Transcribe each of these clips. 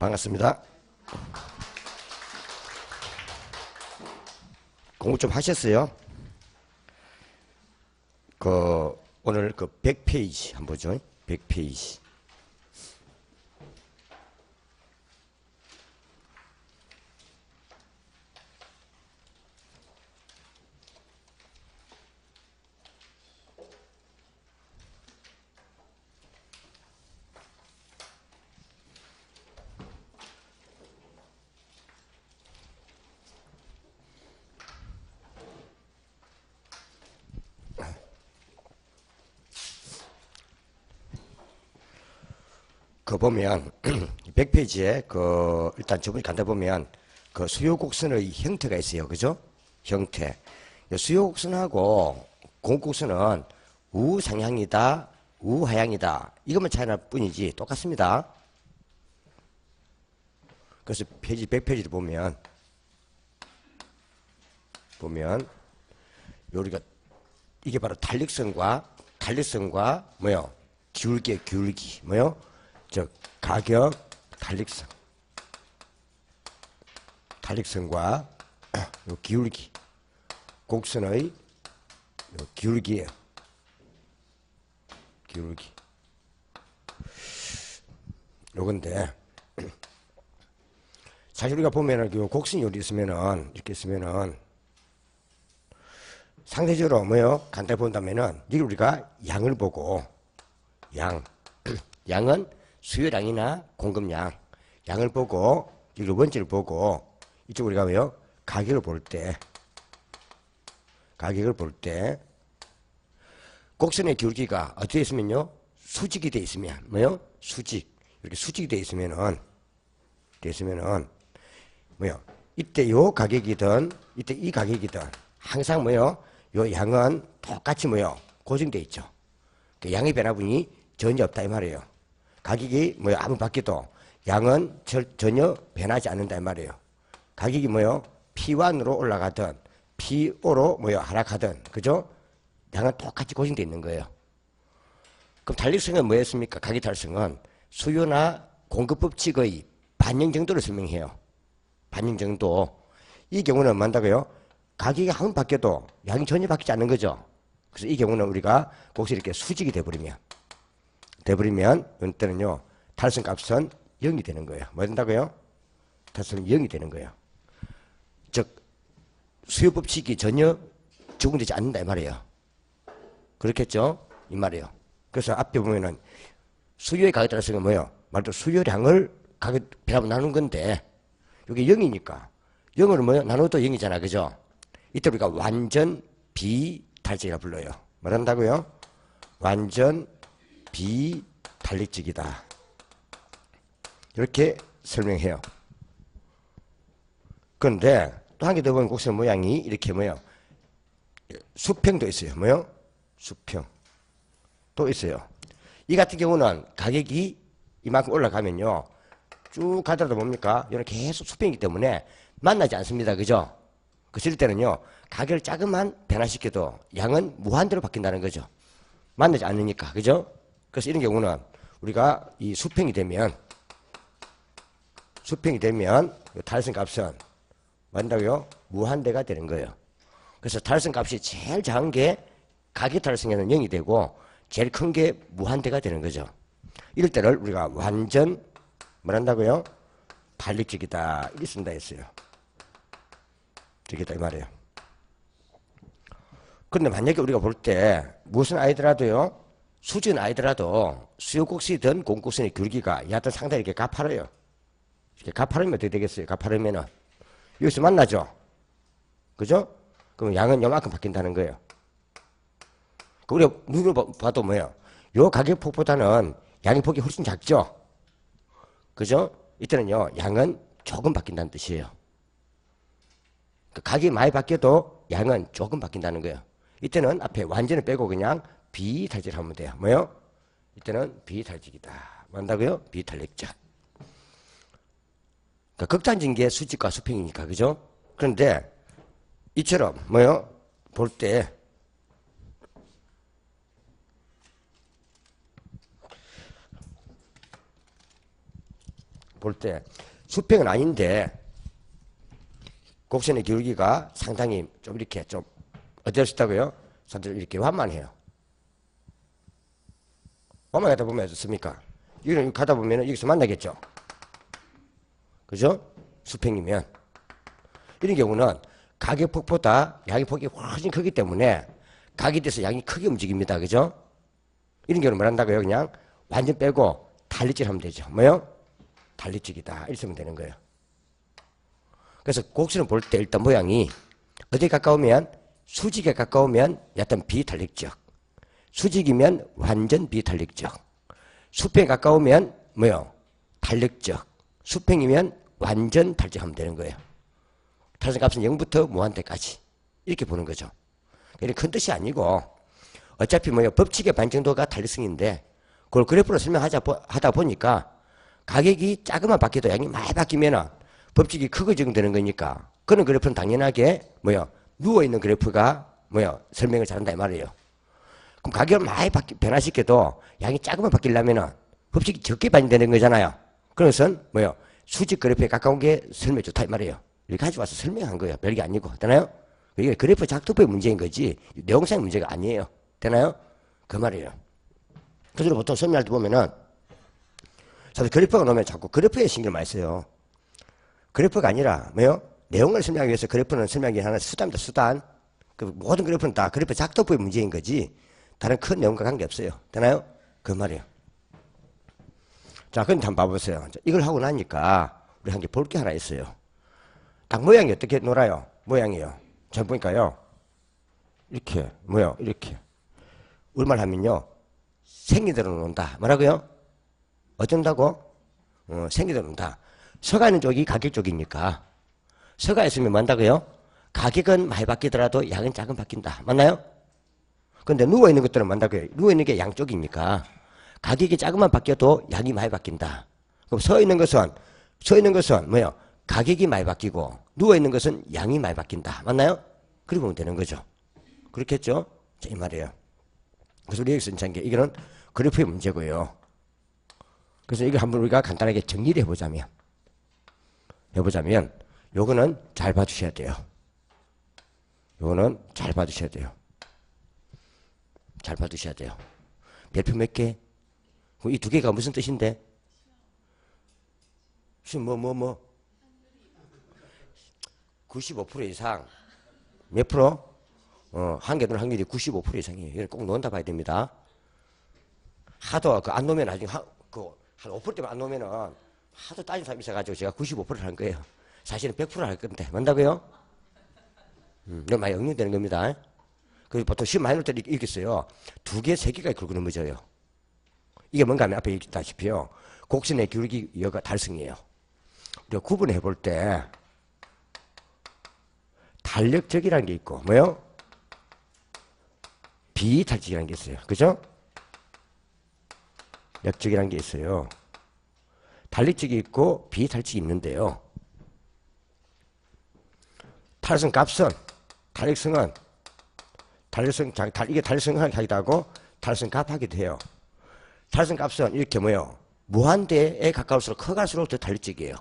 반갑습니다. 공부 좀 하셨어요? 오늘 100페이지 한번 보죠. 100페이지. 보면 100페이지에 일단 저번에 간다 보면 수요곡선의 형태가 있어요. 그죠? 형태. 수요곡선하고 공곡선은 우상향이다, 우하향이다. 이것만 차이날 뿐이지 똑같습니다. 그래서 페이지 100페이지를 보면 우리가 이게 바로 탄력성과 뭐요? 기울기 뭐요? 가격 탄력성과 요 기울기, 곡선의 요 기울기예요. 기울기. 요건데 사실 우리가 보면은 요 곡선이 여기 있으면은 이렇게 있으면은 상대적으로 뭐요? 간단히 본다면은 이걸 우리가 양을 보고 양은 수요량이나 공급량, 양을 보고, 이걸 원지를 보고, 이쪽 우리가 뭐요? 가격을 볼 때, 곡선의 기울기가 어떻게 있으면요? 수직이 돼 있으면, 뭐요? 이렇게 수직이 돼 있으면은, 뭐요? 이때 요 가격이든, 이때 이 가격이든, 항상 뭐요? 요 양은 똑같이 뭐요? 고정돼 있죠. 그 양의 변화분이 전혀 없다 이 말이에요. 가격이 뭐요? 아무 바뀌어도 양은 전혀 변하지 않는다 이 말이에요. 가격이 뭐요? P1으로 올라가든 P5로 뭐요? 하락하든 그죠? 양은 똑같이 고정되어 있는 거예요. 그럼 탄력성은 뭐였습니까? 가격 탄력성은 수요나 공급 법칙의 반영 정도를 설명해요. 반영 정도. 이 경우는 뭐한다고요? 가격이 아무 바뀌어도 양이 전혀 바뀌지 않는 거죠. 그래서 이 경우는 우리가 곡선이 이렇게 수직이 돼버리면 이때는요 탄력성 값은 0이 되는 거예요. 뭐 된다고요? 탄력성은 0이 되는 거예요. 즉 수요 법칙이 전혀 적용되지 않는다 이 말이에요. 그렇겠죠? 이 말이에요. 그래서 앞에 보면은 수요의 가격 탄력성은 뭐예요? 말도 수요량을 가격 변화로 나누는 건데 여기 0이니까 0을 뭐예요? 나눠도 0이잖아. 그죠? 이때 우리가 완전 비탄력적이라 불러요. 뭐란다고요? 완전 비탄력적이다. 이렇게 설명해요. 그런데 또 한 개 더 보면 곡선 모양이 이렇게 뭐예요? 수평도 있어요. 뭐요? 수평. 또 있어요. 이 같은 경우는 가격이 이만큼 올라가면요. 쭉 가더라도 뭡니까? 이런 계속 수평이기 때문에 만나지 않습니다. 그죠? 그럴 때는요. 가격을 조금만 변화시켜도 양은 무한대로 바뀐다는 거죠. 만나지 않으니까. 그죠? 그래서 이런 경우는 우리가 이 수평이 되면 탄력성 값은 뭐한다고요? 무한대가 되는 거예요. 그래서 탄력성 값이 제일 작은 게 가격 탄력성에는 0이 되고 제일 큰 게 무한대가 되는 거죠. 이럴 때를 우리가 완전 뭐란다고요? 탄력적이다 이렇게 쓴다 했어요. 되겠다 이 말이에요. 그런데 만약에 우리가 볼 때 무슨 아이더라도요. 수준 아이더라도 수요곡선이든 공곡선의 기울기가 여하튼 상당히 이렇게 가파라요. 이렇게 가파르면 어떻게 되겠어요? 가파르면은 여기서 만나죠. 그죠? 그럼 양은 요만큼 바뀐다는 거예요. 우리가 눈으로 봐도 뭐예요? 요 가격폭보다는 양의 폭이 훨씬 작죠? 그죠? 이때는요, 양은 조금 바뀐다는 뜻이에요. 가격이 많이 바뀌어도 양은 조금 바뀐다는 거예요. 이때는 앞에 완전히 빼고 그냥 비탄력적을 하면 돼요. 뭐요? 이때는 비탄력적이다. 뭐 한다고요? 비탄력적. 그러니까 극단적인 게 수직과 수평이니까, 그죠? 그런데 이처럼 뭐요? 볼 때 볼 때 수평은 아닌데 곡선의 기울기가 상당히 좀 이렇게 좀 어떻다고요? 상당히 이렇게 완만해요. 완만하다 보면 어떻습니까? 여기는 가다 보면 여기서 만나겠죠? 그죠? 수평이면. 이런 경우는 각의 폭보다 양의 폭이 훨씬 크기 때문에 각이 돼서 양이 크게 움직입니다. 그죠? 이런 경우는 뭐 한다고요? 그냥 완전 빼고 달리찍 하면 되죠. 뭐요? 달리찍이다. 이렇게 쓰면 되는 거예요. 그래서 곡선을 볼 때 일단 모양이 어디에 가까우면 수직에 가까우면 약간 비달릭적, 수직이면 완전 비달릭적, 수평에 가까우면 뭐요? 달력적, 수평이면 완전 달적하면 되는 거예요. 탄성값은 0부터 무한대까지 이렇게 보는 거죠. 그러니까 큰 뜻이 아니고 어차피 뭐요? 법칙의 반 정도가 달력성인데 그걸 그래프로 설명하다 보니까 가격이 작으면 바뀌어도 양이 많이 바뀌면은 법칙이 크고 적용되는 거니까 그런 그래프는 당연하게 뭐요? 누워있는 그래프가 뭐요? 설명을 잘한다 이 말이에요. 그럼 가격을 많이 변화시켜도 양이 작으면 바뀌려면은 법칙이 적게 반영되는 거잖아요. 그래서 뭐요? 수직 그래프에 가까운 게 설명이 좋다 이 말이에요. 이렇게 가져와서 설명한 거예요. 별게 아니고. 되나요? 이게 그래프 작도법의 문제인 거지 내용상의 문제가 아니에요. 되나요? 그 말이에요. 그래서 보통 설명할 때 보면은 사실 그래프가 나오면 자꾸 그래프에 신경을 많이 써요. 그래프가 아니라 뭐요? 내용을 설명하기 위해서 그래프는 설명하기 하는 수단입니다. 수단. 그 모든 그래프는 다 그래프 작도법의 문제인 거지 다른 큰 내용과 관계없어요. 되나요? 그 말이에요. 자, 그런데 한번 봐보세요. 이걸 하고 나니까 우리 한 개 볼 게 하나 있어요. 딱 모양이 어떻게 놀아요? 모양이요. 잘 보니까요. 이렇게 뭐요? 이렇게 얼마를 하면요. 생기대로 논다. 뭐라고요? 어쩐다고? 생기대로 논다. 서가 있는 쪽이 가격 쪽이니까 서가 있으면 뭐 한다고요? 가격은 많이 바뀌더라도 양은 작은 바뀐다. 맞나요? 근데 누워있는 것들은 뭐 한다고요? 누워있는 게 양쪽이니까 가격이 작으면 바뀌어도 양이 많이 바뀐다. 그럼 서 있는 것은 뭐요? 가격이 많이 바뀌고 누워있는 것은 양이 많이 바뀐다. 맞나요? 그렇게 보면 되는 거죠. 그렇겠죠? 자, 이 말이에요. 그래서 우리 여기서 이제 이거는 그래프의 문제고요. 그래서 이걸 한번 우리가 간단하게 정리를 해보자면 요거는 잘 봐주셔야 돼요. 요거는 잘 봐주셔야 돼요. 잘 봐두셔야 돼요. 별표 몇 개? 이 두 개가 무슨 뜻인데? 지금 95% 이상. 몇 프로? 한 개 넣을 확률이 95% 이상이에요. 이걸 꼭 넣는다 봐야 됩니다. 하도 안 넣으면 나중에 한 5%대만 안 넣으면은 하도 따진 사람이 있어가지고 제가 95%를 한 거예요. 사실은 100%를 할 건데. 뭔다고요? 이건 많이 응용되는 겁니다. 그리고 보통 시험 많이 넣을 때 이렇게 써요. 2개, 3개가 긁고 넘어져요. 이게 뭔가 하면 앞에 있다시피요. 곡선의 기울기 여가 달성이에요. 우리가 구분해 볼 때 달력적이라는 게 있고 뭐요? 비달적이라는 게 있어요. 그죠? 역적이라는 게 있어요. 달력적이 있고 비달적이 있는데요. 달성 값은 이게 달성하기도 하고 달성 값하기도 해요. 달성 값은 이렇게 뭐요? 무한대에 가까울수록 커갈수록 더 달력적이에요.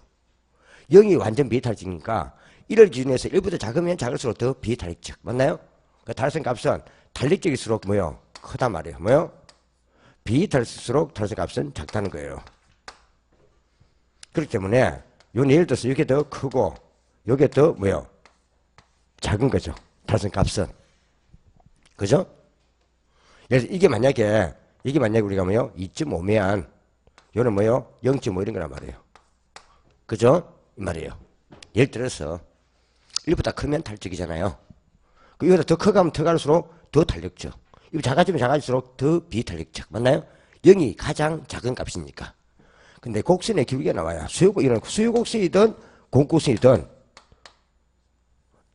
0이 완전 비달적이니까 1을 기준해서 1보다 작으면 작을수록 더 비달력적. 맞나요? 그 달성 값은 달력적일수록 뭐요? 크단 말이에요. 뭐요? 비달성일수록 달성 값은 작다는 거예요. 그렇기 때문에 요는 예를 들어서 이게 더 크고 요게 더 뭐요? 작은 거죠. 달성 값은. 그죠? 그래서 이게 만약에 우리가 뭐요? 2.5면 요는 뭐요? 0.5 이런 거란 말이에요. 그죠? 이 말이에요. 예를 들어서 1보다 크면 달적이잖아요. 이거보다 더 커가면 더 갈수록 더 달력적. 이거 작아지면 작아질수록 더 비달력적. 맞나요? 0이 가장 작은 값이니까. 근데 곡선의 기울기가 나와요. 이런 수요곡선이든 공곡선이든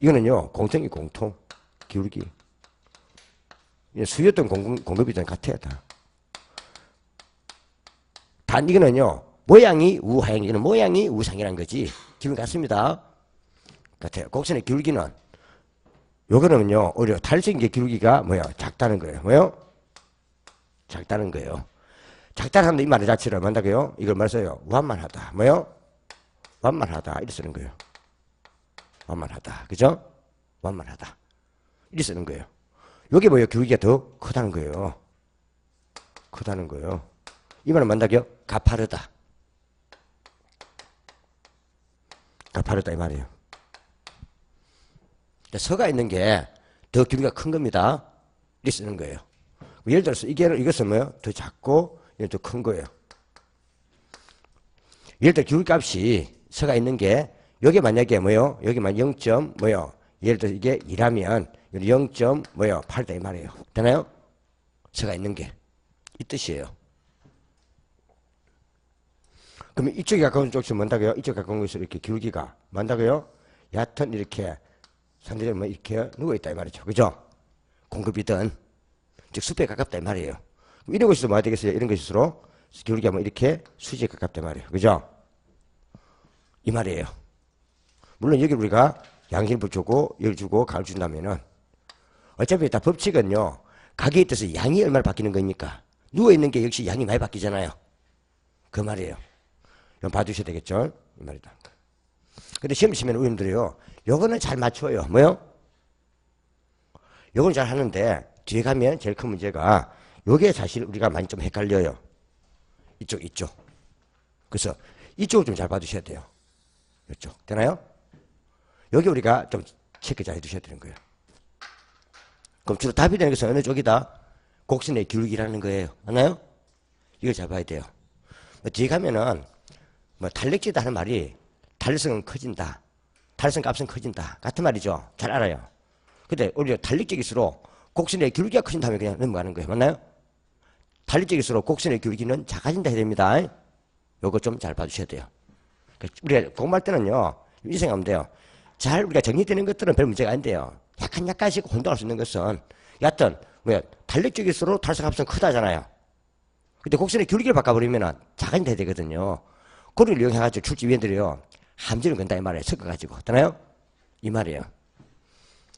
이거는요. 공통이 공통. 기울기. 수요든 공급이든 같아요. 다. 단 이거는요. 모양이 우하향, 이거는 모양이 우상이라는 거지. 기분 같습니다. 같아요. 곡선의 기울기는 요거는요. 오히려 달성의 기울기가 뭐야? 작다는 거예요. 뭐요? 작다는 거예요. 작다는 이 말 자체를 만다고요? 이걸 말써요. 완만하다. 뭐요? 완만하다. 이렇게 쓰는 거예요. 완만하다. 그죠? 완만하다. 이렇게 쓰는 거예요. 요게 뭐예요? 기울기가 더 크다는 거예요. 크다는 거예요. 이 말은 뭔다고요? 가파르다. 가파르다 이 말이에요. 서가 있는 게 더 기울기가 큰 겁니다. 이렇게 쓰는 거예요. 예를 들어서 이것은 뭐예요? 더 작고 이게 더 큰 거예요. 예를 들어 기울기 값이 서가 있는 게 여기 만약에 뭐요? 여기만 0. 뭐요? 예를 들어 이게 2라면 0. 뭐요? 8다 이 말이에요. 되나요? 서가 있는 게 이 뜻이에요. 그러면 이쪽이 가까운 쪽에서 뭔다고요? 이쪽 가까운 곳에서 이렇게 기울기가 뭔다고요? 얕은 이렇게 상대적으로 뭐 이렇게 누워있다 이 말이죠. 그죠? 공급이든 즉 수평에 가깝다 이 말이에요. 이런 것일수록 뭐가 되겠어요? 이런 것일수록 기울기가 뭐 이렇게 수직에 가깝다 이 말이에요. 그죠? 이 말이에요. 물론 여기 우리가 양심을 주고 열 주고 가를 준다면은 어차피 다 법칙은요. 가격에 따라서 양이 얼마나 바뀌는 거니까 누워있는 게 역시 양이 많이 바뀌잖아요. 그 말이에요. 이건 봐주셔야 되겠죠? 이 말이다. 근데 시험 치면 우리들이요. 요거는 잘 맞춰요. 뭐요? 요거는 잘 하는데 뒤에 가면 제일 큰 문제가 요게 사실 우리가 많이 좀 헷갈려요. 이쪽. 그래서 이쪽을 좀 잘 봐주셔야 돼요. 이쪽. 되나요? 여기 우리가 좀 체크 잘 해두셔야 되는 거예요. 그럼 주로 답이 되는 것은 어느 쪽이다? 곡선의 기울기라는 거예요. 맞나요? 이걸 잘 봐야 돼요. 뒤에 가면은 뭐 탄력지다 하는 말이 탄력성은 커진다. 탄력성 값은 커진다. 같은 말이죠. 잘 알아요. 근데 오히려 탄력적일수록 곡선의 기울기가 커진 다음에 그냥 넘어가는 거예요. 맞나요? 탄력적일수록 곡선의 기울기는 작아진다 해야 됩니다. 요거 좀 잘 봐주셔야 돼요. 우리가 공부할 때는요. 이 생각하면 돼요. 잘 우리가 정리되는 것들은 별 문제가 아닌데요. 약간씩 혼동할 수 있는 것은 여하튼 탄력적일수록 탄력성 값은 크다잖아요. 근데 곡선의 기울기를 바꿔버리면 작아진다 해야 되거든요. 그걸 이용해가지고 출제위원들이요. 함정을 건다 이 말이에요. 섞어가지고. 되나요? 이 말이에요.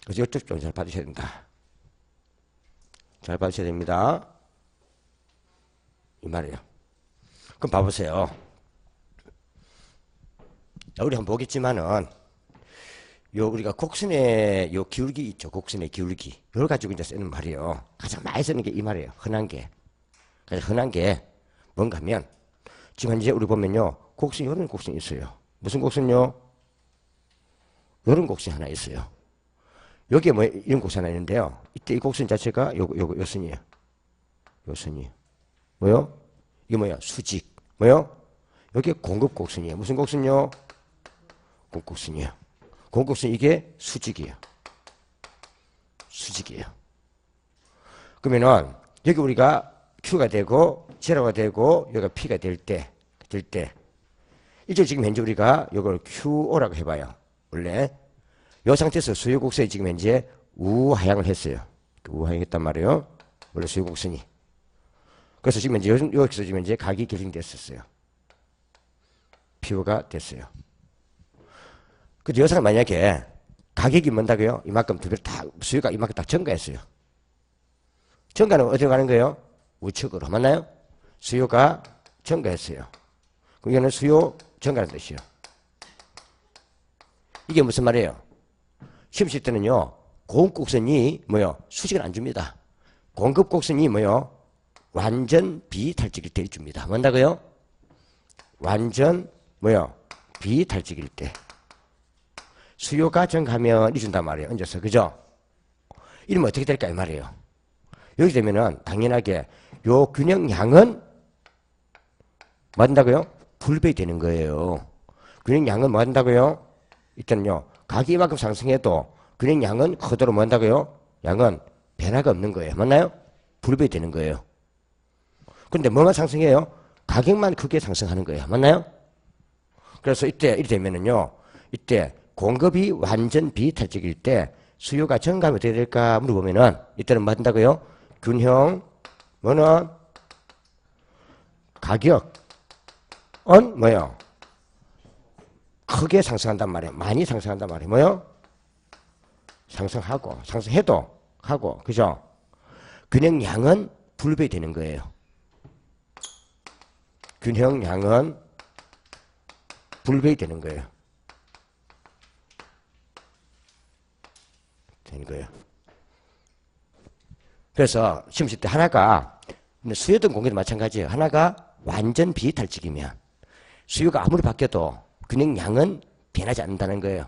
그래서 이쪽 좀 잘 봐주셔야 됩니다. 잘 봐주셔야 됩니다. 이 말이에요. 그럼 봐보세요. 우리 한번 보겠지만은 우리가 곡선의 기울기 있죠. 곡선의 기울기. 이걸 가지고 이제 쓰는 말이에요. 가장 많이 쓰는 게 이 말이에요. 흔한 게. 그래서 흔한 게 뭔가 하면 지금 현재 우리 보면요. 곡선이 이런 곡선이 있어요. 무슨 곡선요? 이런 곡선이 하나 있어요. 여기에 뭐 이런 곡선이 하나 있는데요. 이때 이 곡선 자체가 요 선이에요. 요 선이에요. 뭐요? 이게 뭐야? 수직. 뭐요? 여기 공급 곡선이에요. 무슨 곡선요? 공급곡선이에요. 공급곡선 이게 수직이에요. 수직이에요. 그러면은 여기 우리가 Q가 되고 제로가 되고 여기가 P가 될 때 이쪽 지금 현재 우리가 이걸 QO라고 해봐요. 원래 이 상태에서 수요곡선이 지금 현재 우하향을 했어요. 우하향했단 말이에요. 원래 수요곡선이. 그래서 지금 현재 여기서 지금 현재 각이 결정됐었어요. PO가 됐어요. 그 여사가 만약에 가격이 뭔다고요? 이만큼 두 배 딱 수요가 이만큼 딱 증가했어요. 증가는 어디로 가는 거예요? 우측으로. 맞나요? 수요가 증가했어요. 그럼 이거는 수요 증가라는 뜻이에요. 이게 무슨 말이에요? 시험 칠 때는요. 공급곡선이 뭐요? 수직을 안 줍니다. 공급곡선이 뭐요? 완전 비탈직일 때 줍니다. 뭔다고요? 완전 뭐요? 비탈직일 때. 수요가 증가하면 이준단 말이에요. 얹어서. 그죠? 이러면 어떻게 될까 이 말이에요. 여기 되면은 당연하게 요 균형량은 뭐 한다고요? 불배이 되는 거예요. 균형량은 뭐 한다고요? 일단요. 가격이 이만큼 상승해도 균형량은 그대로 뭐 한다고요? 양은 변화가 없는 거예요. 맞나요? 불배이 되는 거예요. 그런데 뭐만 상승해요? 가격만 크게 상승하는 거예요. 맞나요? 그래서 이때 이렇게 되면은요. 이때 공급이 완전 비탈적일 때 수요가 증가하면 어떻게 될까 물어보면은 이때는 뭐 한다고요? 균형 뭐는 가격은 뭐요? 크게 상승한단 말이에요. 많이 상승한단 말이에요. 뭐요? 상승하고 상승해도 하고 그죠? 균형량은 불배되는 거예요. 균형량은 불배이 되는 거예요. 되는 거예요. 그래서 시험 칠 때 하나가 수요든 공급도 마찬가지예요. 하나가 완전 비탈직이면 수요가 아무리 바뀌어도 균형 양은 변하지 않는다는 거예요.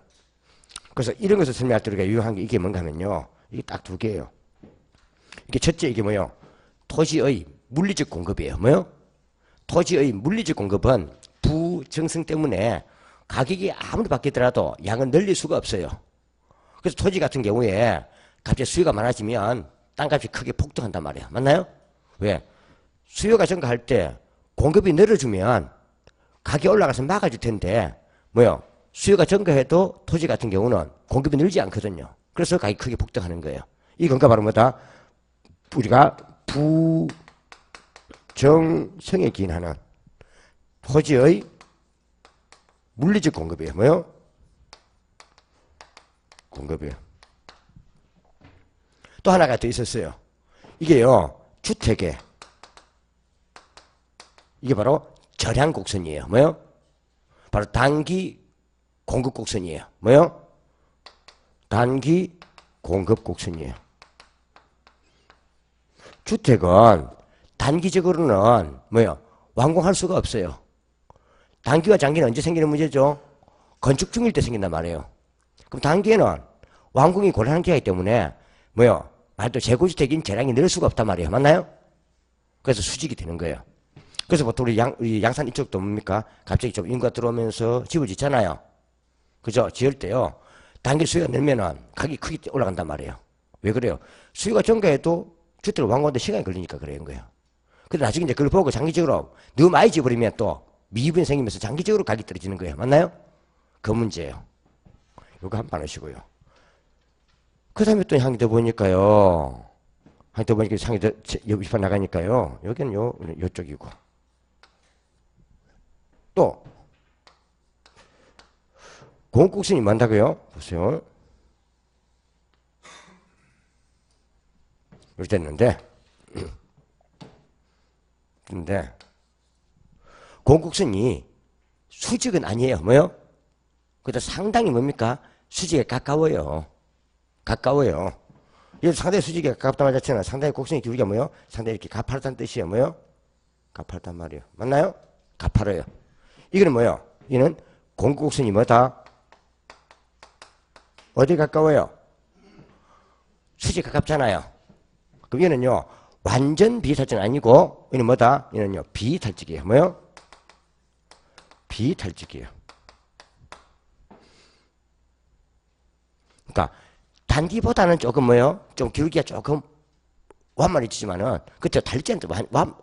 그래서 이런 것을 설명할 때 우리가 유용한 게 이게 뭔가 하면요. 이게 딱 두 개예요. 이게 첫째 이게 뭐요? 토지의 물리적 공급이에요. 뭐요? 토지의 물리적 공급은 부정성 때문에 가격이 아무리 바뀌더라도 양은 늘릴 수가 없어요. 그래서 토지 같은 경우에 갑자기 수요가 많아지면 땅값이 크게 폭등한단 말이에요. 맞나요? 왜? 수요가 증가할 때 공급이 늘어주면 가격이 올라가서 막아줄 텐데 뭐요? 수요가 증가해도 토지 같은 경우는 공급이 늘지 않거든요. 그래서 가격이 크게 폭등하는 거예요. 이건가 바로 뭐다? 우리가 부정성에 기인하는 토지의 물리적 공급이에요. 뭐요? 공급이에요. 또 하나가 더 있었어요. 이게요, 주택에 이게 바로 절향 곡선이에요. 뭐요? 바로 단기 공급 곡선이에요. 뭐요? 단기 공급 곡선이에요. 주택은 단기적으로는 뭐요? 완공할 수가 없어요. 단기와 장기는 언제 생기는 문제죠? 건축 중일 때 생긴단 말이에요. 그럼 단기에는 완공이 곤란한 기이기 때문에 뭐요? 말도 재고주택인 재량이 늘 수가 없단 말이에요. 맞나요? 그래서 수직이 되는 거예요. 그래서 보통 우리 양산 이쪽도 뭡니까? 갑자기 좀 인구가 들어오면서 집을 짓잖아요. 그죠? 지을 때요. 단기 수요가 늘면은 가격이 크게 올라간단 말이에요. 왜 그래요? 수요가 증가해도 주택을 완공하는데 시간이 걸리니까 그런 거예요. 근데 나중에 이제 그걸 보고 장기적으로 너무 많이 지어버리면 또 미분이 생기면서 장기적으로 가격이 떨어지는 거예요. 맞나요? 그 문제예요. 요거 한번 하시고요. 그 다음에 또 향이 더 보니까요. 향이 더 보니까 향이 더 옆판 나가니까요. 여기는 요쪽이고. 또 공국선이 많다고요? 보세요. 이렇게 됐는데 근데 공국선이 수직은 아니에요. 뭐요? 그래도 상당히 뭡니까? 수직에 가까워요. 가까워요. 이거 상당히 수직에 가깝다는 말 자체는 상당히 곡선의 기울기가 뭐요? 상당히 이렇게 가파르다는 뜻이에요. 뭐요? 가파르단 말이에요. 맞나요? 가파르요. 이거는 뭐요? 이는 공곡선이 뭐다? 어디 가까워요? 수직에 가깝잖아요. 그럼 얘는요, 완전 비탈직은 아니고, 얘는 뭐다? 얘는요, 비탈직이에요. 뭐요? 비탈직이에요. 그러니까, 단기보다는 조금 뭐요? 좀 기울기가 조금 완만해지지만은, 그쵸? 달리지 않는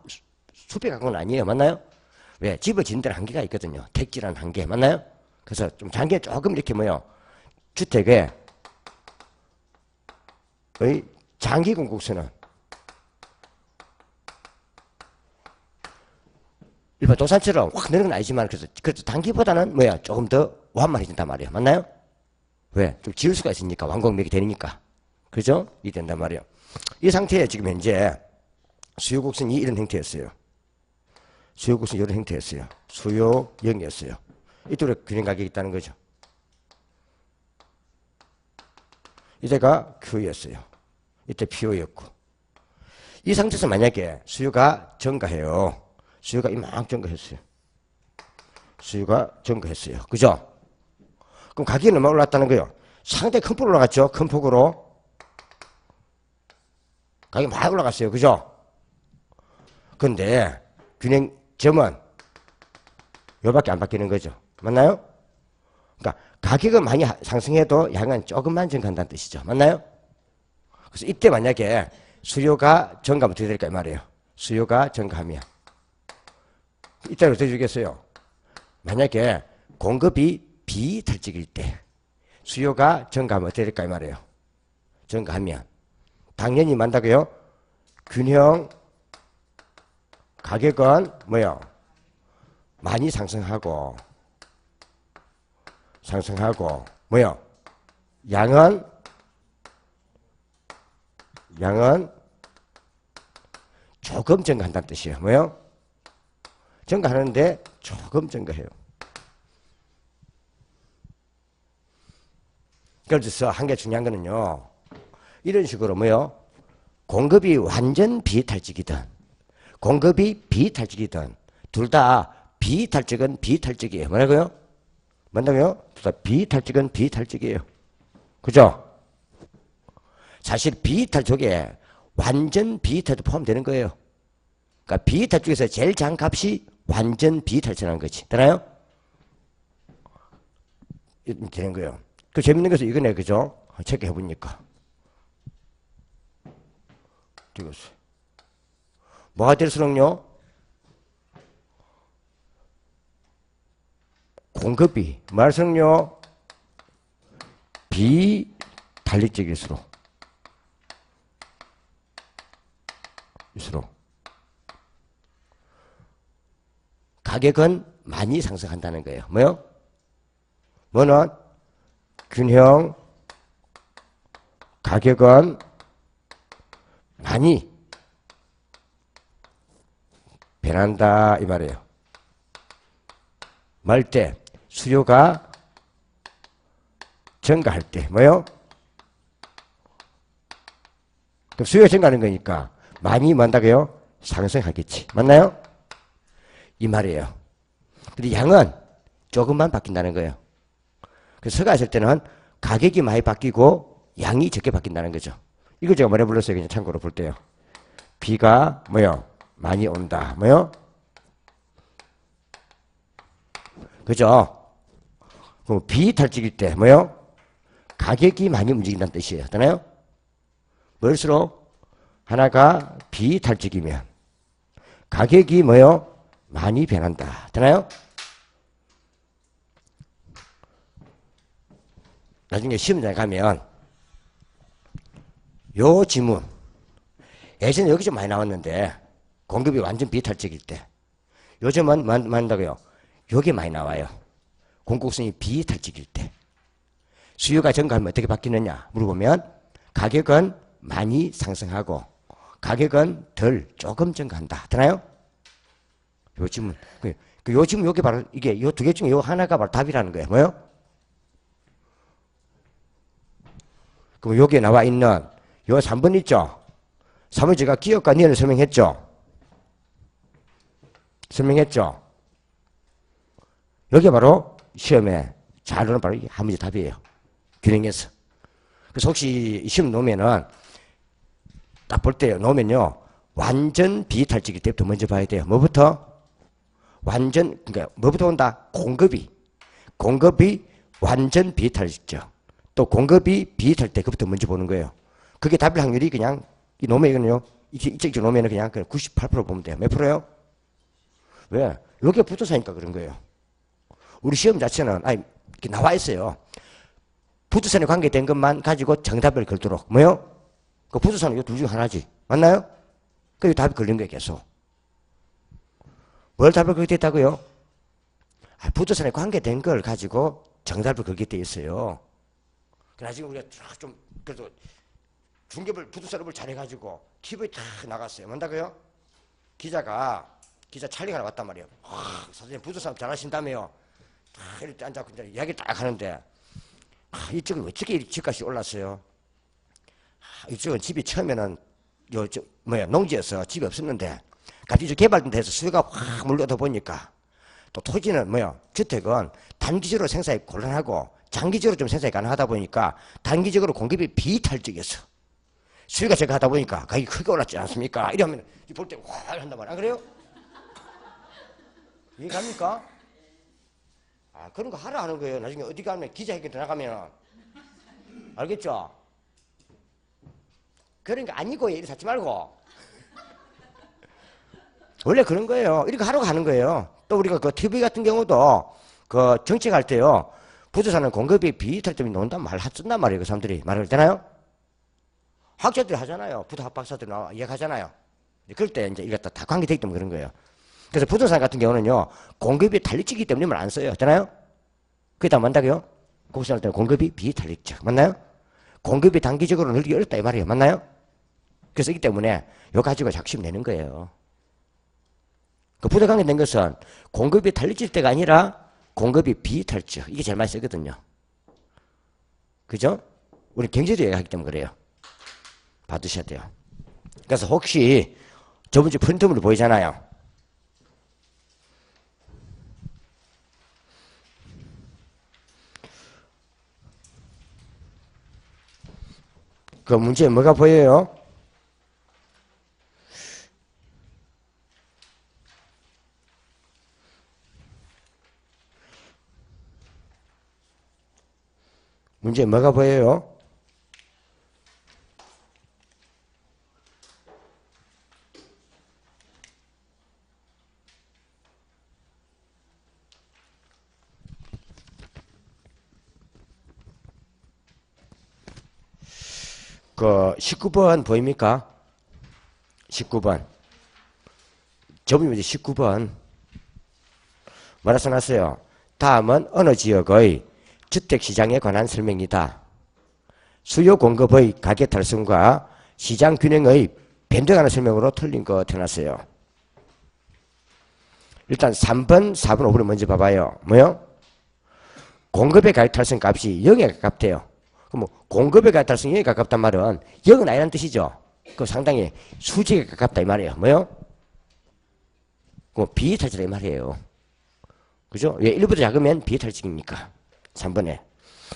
숲에 가까운 건 아니에요. 맞나요? 왜? 집을 짓는 데는 한계가 있거든요. 택지라는 한계. 맞나요? 그래서 좀 장기에 조금 이렇게 뭐요? 주택의 장기 공급선은 일반 도산처럼 확 내는 건 아니지만 그래서 단기보다는 뭐야? 조금 더 완만해진단 말이에요. 맞나요? 왜? 좀 지을 수가 있으니까 완공력이 되니까. 그죠? 이 된단 말이에요. 이 상태에 지금 현재 수요 곡선이 이런 형태였어요. 수요 곡선이 이런 형태였어요. 수요 0이었어요. 이쪽에 균형 가격이 있다는 거죠. 이때가 Q였어요. 이때 PO였고. 이 상태에서 만약에 수요가 증가해요. 수요가 이만큼 증가했어요. 수요가 증가했어요. 그죠? 그럼 가격이 얼마 올랐다는 거예요? 상당히 큰 폭으로 올라갔죠? 큰 폭으로. 가격이 많이 올라갔어요. 그죠? 근데 균형점은 요밖에 안 바뀌는 거죠. 맞나요? 그러니까 가격은 많이 상승해도 양은 조금만 증가한다는 뜻이죠. 맞나요? 그래서 이때 만약에 수요가 증가하면 어떻게 될까 이 말이에요. 수요가 증가하면 이때는 어떻게 주겠어요? 만약에 공급이 비탈직일 때 수요가 증가하면 어떻게 될까 이 말이에요. 증가하면 당연히 만다고요. 균형 가격은 뭐요? 많이 상승하고 뭐요? 양은 조금 증가한다는 뜻이에요. 뭐요? 증가하는데 조금 증가해요. 그래서 한 개 중요한 거는요. 이런 식으로 뭐요? 공급이 완전 비탈적이든 공급이 비탈적이든 둘 다 비탈적은 비탈적이에요. 뭐라고요? 뭔다고요? 둘 다 비탈적은 비탈적이에요. 그죠? 사실 비탈적에 완전 비탈도 포함되는 거예요. 그러니까 비탈적에서 제일 작은 값이 완전 비탈적이라는 거지. 되나요? 되는 거예요. 그 재밌는 것은 이거네. 그죠? 체크해 보니까. 되겠어요. 뭐가 될수록요? 공급이 말수록요? 비탄력적일수록 가격은 많이 상승한다는 거예요. 뭐요? 뭐는 균형 가격은 많이 변한다 이 말이에요. 말 때 수요가 증가할 때 뭐요? 그럼 수요가 증가하는 거니까 많이 뭔다고요? 상승하겠지. 맞나요? 이 말이에요. 근데 양은 조금만 바뀐다는 거예요. 그래서 서가 있을 때는 가격이 많이 바뀌고 양이 적게 바뀐다는 거죠. 이걸 제가 뭐라 불렀어요? 그냥 참고로 볼 때요. 비가 뭐요? 많이 온다. 뭐요? 그죠? 그럼 비탈적일 때 뭐요? 가격이 많이 움직인다는 뜻이에요. 되나요? 뭘수록 하나가 비탈적이면 가격이 뭐요? 많이 변한다. 되나요? 나중에 시험장에 가면 요 지문 예전에 여기 좀 많이 나왔는데 공급이 완전 비탈적일 때 요즘은 뭐 한다고요? 요게 많이 나와요. 공급성이 비탈적일 때 수요가 증가하면 어떻게 바뀌느냐 물어보면 가격은 많이 상승하고 가격은 조금 증가한다. 되나요? 요 지문 요 지문 요게 바로 이게 요 두 개 중에 요 하나가 바로 답이라는 거예요. 뭐요? 그럼 여기에 나와 있는 요 3번 있죠? 3번 제가 기억과 니은을 설명했죠? 여기 바로 시험에 잘 나오는 바로 한 문제 답이에요. 균형에서. 그래서 혹시 시험 놓으면은 딱 볼 때요. 놓으면요. 완전 비탈적일 때부터 먼저 봐야 돼요. 뭐부터? 완전, 그러니까 뭐부터 온다? 공급이 완전 비탈적. 또 공급이 비탈 때 그부터 먼저 보는 거예요. 그게 답일 확률이 그냥 이 놈에는요. 이쪽 놈에는 그냥 98% 보면 돼요. 몇 프로요? 왜? 여기에 붙어서니까 그런 거예요. 우리 시험 자체는 이렇게 나와 있어요. 붙어선에 관계된 것만 가지고 정답을 걸도록 뭐요? 그 붙어선은 이 둘 중 하나지. 맞나요? 그 답이 걸린 거예요. 계속. 뭘 답을 걸게 됐다고요? 붙어선에 관계된 걸 가지고 정답을 걸게 돼 있어요. 나중에 우리가 좀 그래도 중개를 부두산업을 잘해가지고 TV에 딱 나갔어요. 뭔다고요? 기자 찰리가 왔단 말이에요. 선생님 부두산업 잘하신다며요. 딱 이렇게 앉아서 이제 이야기를 딱 하는데 이쪽은 어떻게 집값이 올랐어요? 이쪽은 집이 처음에는 농지여서 집이 없었는데 갑자기 개발돼서 수요가 확 몰려다 보니까 또 토지는 주택은 단기적으로 생산이 곤란하고 장기적으로 좀 생산이 가능하다 보니까 단기적으로 공급이 비탈적이었어. 수요가 적하다 보니까 가격이 크게 올랐지 않습니까? 이러면 볼 때 확 한단 말이야. 안 그래요? 이해갑니까? 그런 거 하라 하는 거예요. 나중에 어디 가면 기자회견 들어가면. 알겠죠? 그런 거 아니고 이리 찾지 말고. 원래 그런 거예요. 이렇게 하라고 하는 거예요. 또 우리가 그 TV 같은 경우도 그 정책할 때요. 부동산은 공급이 비탈점이 나온단 말 쓴단 말이에요. 그 사람들이 말을 되나요? 학자들이 하잖아요. 부도학 박사들이 나와 이야기하잖아요. 그럴 때 이제 이게 다 관계되기 때문에 그런 거예요. 그래서 부동산 같은 경우는요. 공급이 탄력적이기 때문에 말 안 써요. 되나요? 그게 다 뭔다고요? 공시할 때는 공급이 비탄력적. 맞나요? 공급이 단기적으로 늘기 어렵다 이 말이에요. 맞나요? 그래서 이기 때문에 이거 가지고 작심 내는 거예요. 그 부도 관계된 것은 공급이 탄력적 때가 아니라 공급이 비탈적. 이게 제일 많이 쓰거든요. 그죠? 우리 경제도 얘기하기 때문에 그래요. 봐두셔야 돼요. 그래서 혹시 저번 주 프린트물 보이잖아요. 그 문제에 뭐가 보여요? 문제에 뭐가 보여요? 그 19번 보입니까? 19번. 저번 문제 19번. 뭐라 써놨어요? 다음은 어느 지역의 주택시장에 관한 설명이다. 수요 공급의 가격 달성과 시장 균형의 변동하는 설명으로 틀린 거 태어났어요. 일단 3번, 4번, 5번을 먼저 봐봐요. 뭐요? 공급의 가격 달성 값이 0에 가깝대요. 그럼 뭐 공급의 가격 달성이 0에 가깝단 말은 0은 아니라는 뜻이죠. 그 상당히 수직에 가깝다 이 말이에요. 뭐요? 그 비이탈지다 이 말이에요. 그죠? 왜 1보다 작으면 비이탈직입니까? 3번에.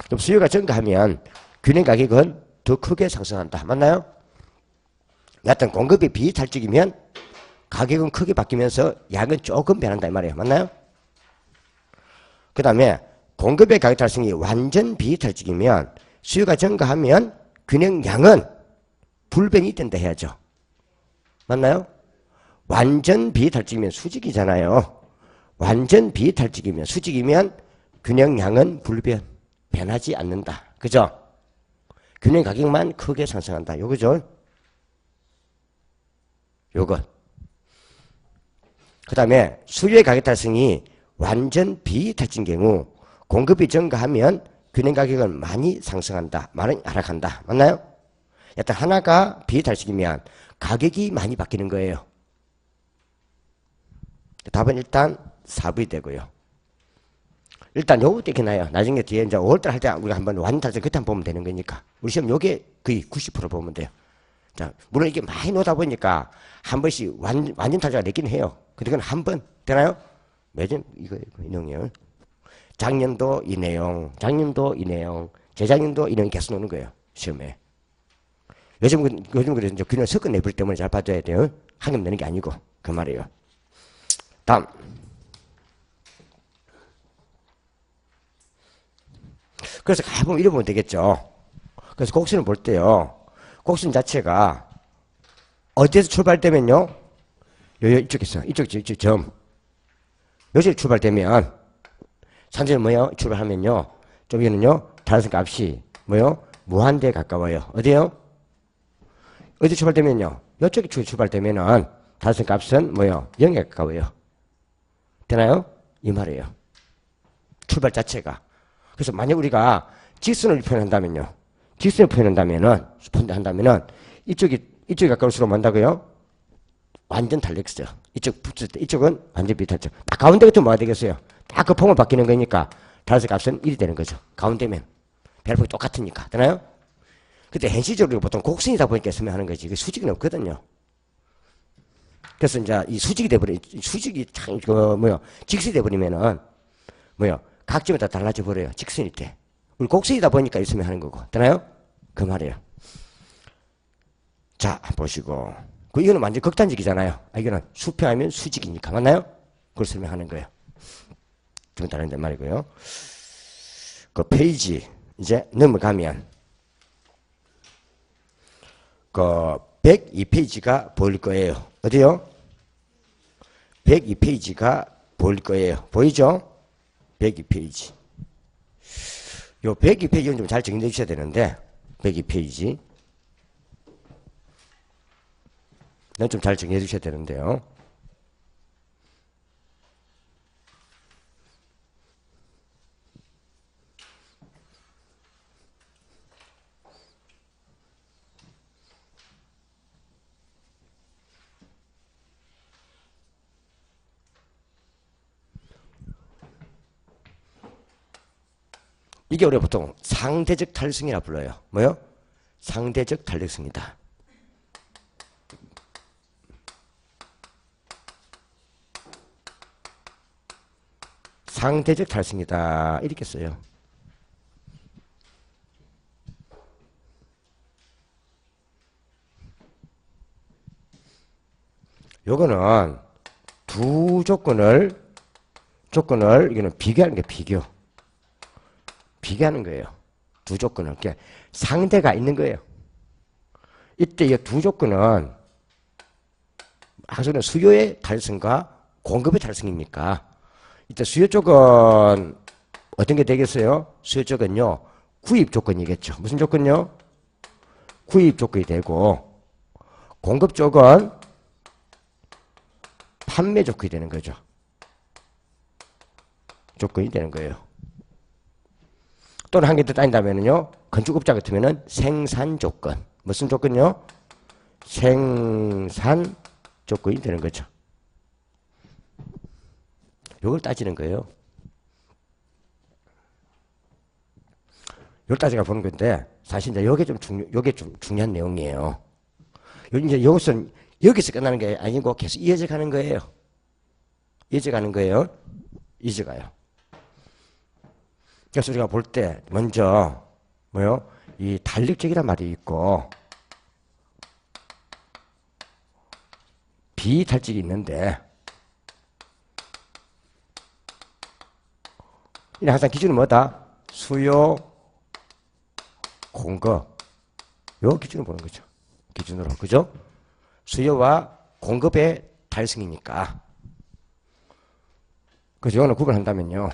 그럼 수요가 증가하면 균형 가격은 더 크게 상승한다. 맞나요? 여하튼 공급이 비이탈직이면 가격은 크게 바뀌면서 양은 조금 변한다 이 말이에요. 맞나요? 그 다음에 공급의 가격 달성이 완전 비이탈직이면 수요가 증가하면 균형 양은 불변이 된다 해야죠. 맞나요? 완전 비이탈직이면 수직이잖아요. 완전 비이탈직이면 수직이면 균형 양은 불변, 변하지 않는다. 그죠? 균형 가격만 크게 상승한다. 요거죠? 요거. 그 다음에 수요의 가격 달성이 완전 비이탈진 경우 공급이 증가하면 균형 가격은 많이 상승한다. 많이 하락한다. 맞나요? 일단 하나가 비이탈식이면 가격이 많이 바뀌는 거예요. 답은 일단 4번이 되고요. 일단 요것도 이렇게 나요. 나중에 뒤에 이제 5월달 할 때 우리가 한번 완전 달성 그때 한번 보면 되는 거니까. 우리 시험 요게 거의 90% 보면 돼요. 자, 물론 이게 많이 놓다 보니까 한 번씩 완전 탈자가 내긴 해요. 근데 그건 한 번 되나요? 매년 이거 인용이요. 작년도 이 내용, 작년도 이 내용, 재작년도 이 내용이 계속 노는 거예요. 시험에. 요즘 그래서 이제 균형 섞어 내버리 때문에 잘 봐줘야 돼요. 한 겹 내는 게 아니고 그 말이에요. 다음. 그래서 가보면 이래보면 되겠죠. 그래서 곡선을 볼 때요. 곡선 자체가 어디에서 출발되면요. 이쪽에서 이쪽 점. 여기서 출발되면 산지는 뭐예요? 출발하면요. 좀 여기는요. 다른 값이 뭐예요? 무한대에 가까워요. 어디요? 어디 출발되면요. 이쪽에 출발되면은 다른 값은 뭐예요? 0에 가까워요. 되나요? 이 말이에요. 출발 자체가. 그래서 만약 우리가 직선을 표현한다면요. 직선을 표현한다면은 이쪽이 가까울수록 뭔다고요? 완전 달력이죠. 이쪽은 완전 비탈적. 딱 가운데가 좀 뭐가 되겠어요? 딱 그 폼을 바뀌는 거니까 다른 값은 1이 되는 거죠. 가운데면. 배열폭이 똑같으니까. 되나요? 근데 현실적으로 보통 곡선이다 보니까 설명하는 거지. 이게 수직은 없거든요. 그래서 이제 이 수직이 수직이 참, 직선이 돼버리면은, 각 점에 다 달라져 버려요. 직선일 때. 우리 곡선이다 보니까 있으면 하는 거고. 되나요? 그 말이에요. 자, 보시고. 이거는 완전 극단적이잖아요. 이거는 수평하면 수직이니까. 맞나요? 그걸 설명하는 거예요. 좀 다른데 말이고요. 그 페이지, 이제 넘어가면, 그 102페이지가 보일 거예요. 어디요? 102페이지가 보일 거예요. 보이죠? 102페이지. 요 102페이지는 좀 잘 정리해 주셔야 되는데 102페이지 좀 잘 정리해 주셔야 되는데요. 이게 우리가 보통 상대적 탄력성이라 불러요. 뭐요? 상대적 탄력성이다. 상대적 탄력성이다. 이렇게 써요. 요거는 두 조건을 이거는 비교하는 게 비교하는 거예요. 두 조건을. 그러니까 상대가 있는 거예요. 이때 이 두 조건은 항상 수요의 탄력성과 공급의 탄력성입니까? 이때 수요 쪽은 어떤 게 되겠어요? 수요 쪽은요, 구입 조건이겠죠. 무슨 조건요? 구입 조건이 되고, 공급 쪽은 판매 조건이 되는 거죠. 조건이 되는 거예요. 또는 한 개 더 따진다면요, 건축업자 같으면은 생산 조건. 무슨 조건요? 생산 조건이 되는 거죠. 이걸 따지는 거예요. 이걸 따져가 보는 건데, 사실 이제 요게 좀 중요한 내용이에요. 이제 이것은 여기서 끝나는 게 아니고 계속 이어져 가는 거예요. 이어져 가는 거예요. 이어져 가요. 그래서 우리가 볼 때 먼저 뭐요? 이 탄력적이란 말이 있고 비탄력이 있는데 항상 기준은 뭐다? 수요, 공급. 요 기준을 보는 거죠. 기준으로. 그죠? 수요와 공급의 탄력성이니까. 그래서 이거는 구분한다면요.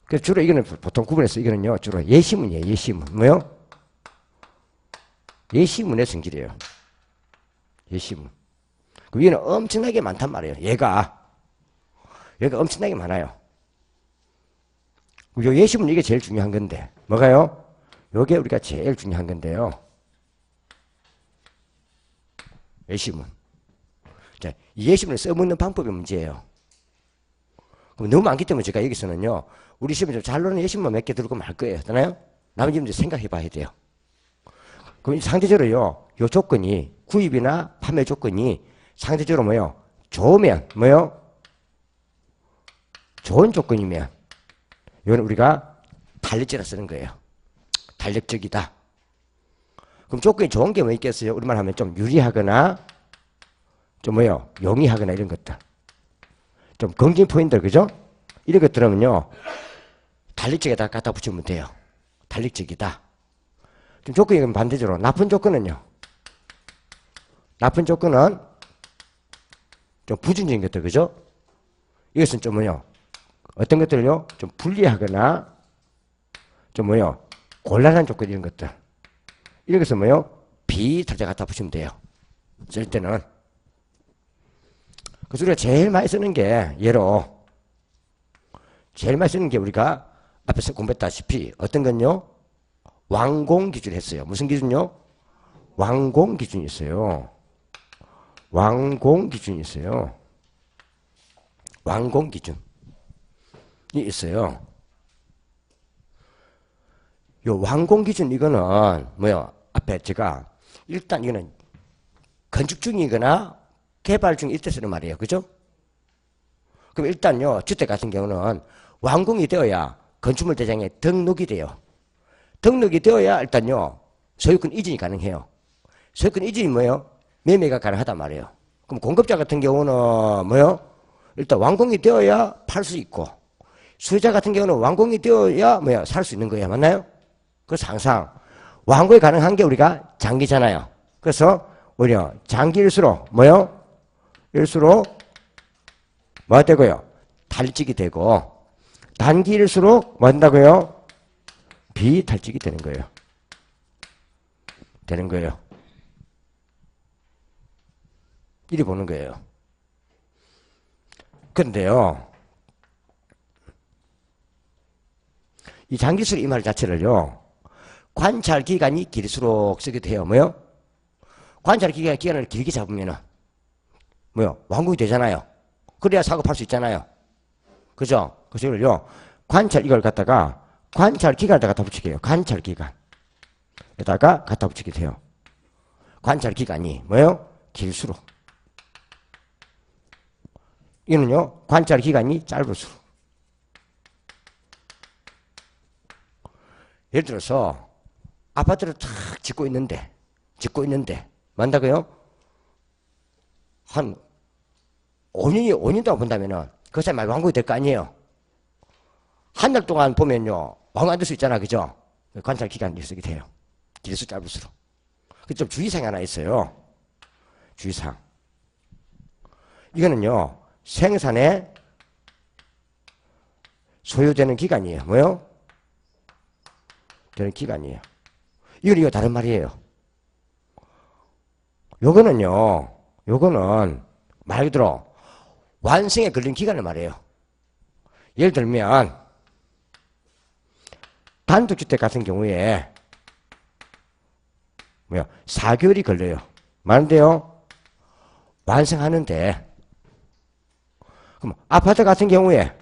그래서 주로 이거는 보통 구분해서 이거는요, 주로 예시문이에요, 예시문. 뭐요? 예시문의 성질이에요. 예시문. 그럼 얘는 엄청나게 많단 말이에요. 얘가 엄청나게 많아요. 요 예시문 이게 제일 중요한 건데, 뭐가요? 요게 우리가 제일 중요한 건데요. 예시문. 자, 이 예시문을 써먹는 방법이 문제예요. 그럼 너무 많기 때문에 제가 여기서는요, 우리 시험에 좀 잘 노는 예시문만 몇 개 들고 말 거예요. 되나요? 나머지 문제 생각해 봐야 돼요. 그럼 상대적으로요, 요 조건이, 구입이나 판매 조건이 상대적으로 뭐요? 좋으면, 뭐요? 좋은 조건이면, 이건 우리가 탄력적이라 쓰는 거예요. 탄력적이다. 그럼 조건이 좋은 게 뭐 있겠어요? 우리말 하면 좀 유리하거나, 좀 뭐요? 용이하거나 이런 것들. 좀 검증 포인트, 그죠? 이런 것들은요, 탄력적이다 갖다 붙이면 돼요. 탄력적이다. 좀 조건이 반대적으로, 나쁜 조건은요? 나쁜 조건은 좀 부정적인 것들, 그죠? 이것은 좀 뭐요? 어떤 것들을요? 좀 불리하거나, 좀 뭐요? 곤란한 조건 이런 것들. 이런 것은 뭐요? 비탄력 갖다 붙이면 돼요. 쓸 때는. 그래서 우리가 제일 많이 쓰는 게, 예로, 제일 많이 쓰는 게 우리가 앞에서 공부했다시피 어떤 건요? 완공 기준을 했어요. 무슨 기준요? 완공 기준이 있어요. 완공 기준이 있어요. 완공 기준이 있어요. 요 완공 기준 이거는 뭐요? 앞에 제가 일단 이거는 건축 중이거나 개발 중 이때 쓰는 말이에요. 그죠? 그럼 일단요, 주택 같은 경우는 완공이 되어야 건축물 대장에 등록이 돼요. 등록이 되어야 일단요, 소유권 이전이 가능해요. 소유권 이전이 뭐예요? 매매가 가능하단 말이에요. 그럼 공급자 같은 경우는 뭐예요? 일단 완공이 되어야 팔 수 있고, 수요자 같은 경우는 완공이 되어야 뭐야? 살 수 있는 거예요. 맞나요? 그래서 항상 완공이 가능한 게 우리가 장기잖아요. 그래서 오히려 장기일수록 뭐예요? 일수록 뭐가 되고요? 탈직이 되고, 단기일수록 뭐 한다고요? 비탈직이 되는 거예요. 되는 거예요. 이리 보는 거예요. 그런데요, 이 장기술 이 말 자체를요, 관찰 기간이 길수록 쓰게 돼요. 뭐요? 관찰 기간을 길게 잡으면은 뭐요? 완공이 되잖아요. 그래야 사고 팔 수 있잖아요. 그죠? 그래서 이걸요, 관찰 이걸 갖다가 관찰기간에다 갖다 붙이게 해요. 관찰기간. 에다가 갖다 붙이게 돼요. 관찰기간이 뭐예요? 길수록. 이는요, 관찰기간이 짧을수록. 예를 들어서, 아파트를 탁 짓고 있는데, 만다고요? 한 5년 동안 본다면은, 그 사람이 완공이 될 거 아니에요? 한 달 동안 보면요, 완공 안 될 수 있잖아, 그죠? 관찰기간이 쓰게 돼요. 길수 짧을수록. 좀 주의사항이 하나 있어요. 주의사항. 이거는요, 생산에 소요되는 기간이에요. 뭐요? 되는 기간이에요. 이거 다른 말이에요. 요거는 말 그대로 완성에 걸린 기간을 말해요. 예를 들면 단독주택 같은 경우에 4개월이 걸려요. 많은데요. 완성하는데 그럼 아파트 같은 경우에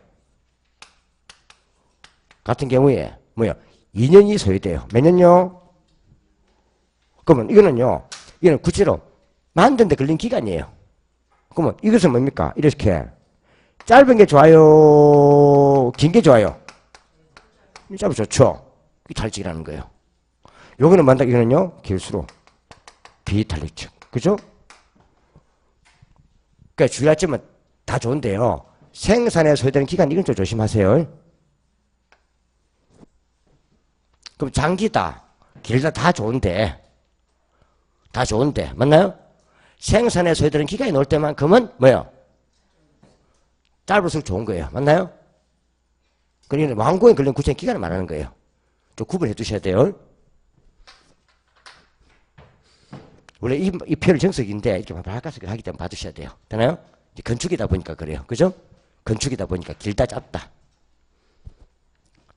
2년이 소요돼요. 몇 년요? 그러면 이거는 구체로 만드는데 걸린 기간이에요. 그러면 이것은 뭡니까? 이렇게 짧은 게 좋아요? 긴 게 좋아요? 짧은 좋죠. 비탈직이라는 거예요. 이거는요, 길수록 비탄력적. 그죠? 그러니까 주의할 점은 다 좋은데요. 생산에 소요되는 기간, 이건 좀 조심하세요. 그럼 장기다, 길다 다 좋은데, 맞나요? 생산에 소요되는 기간이 나올 때만큼은 뭐예요? 짧을수록 좋은 거예요. 맞나요? 그러니까 완공에 걸린 구체적인 기간을 말하는 거예요. 좀 구분해 두셔야 돼요. 원래 이 표를 정석인데 이렇게 바깥에서 하기 때문에 봐두셔야 돼요. 되나요? 건축이다 보니까 그래요. 그죠? 건축이다 보니까 길다 짧다.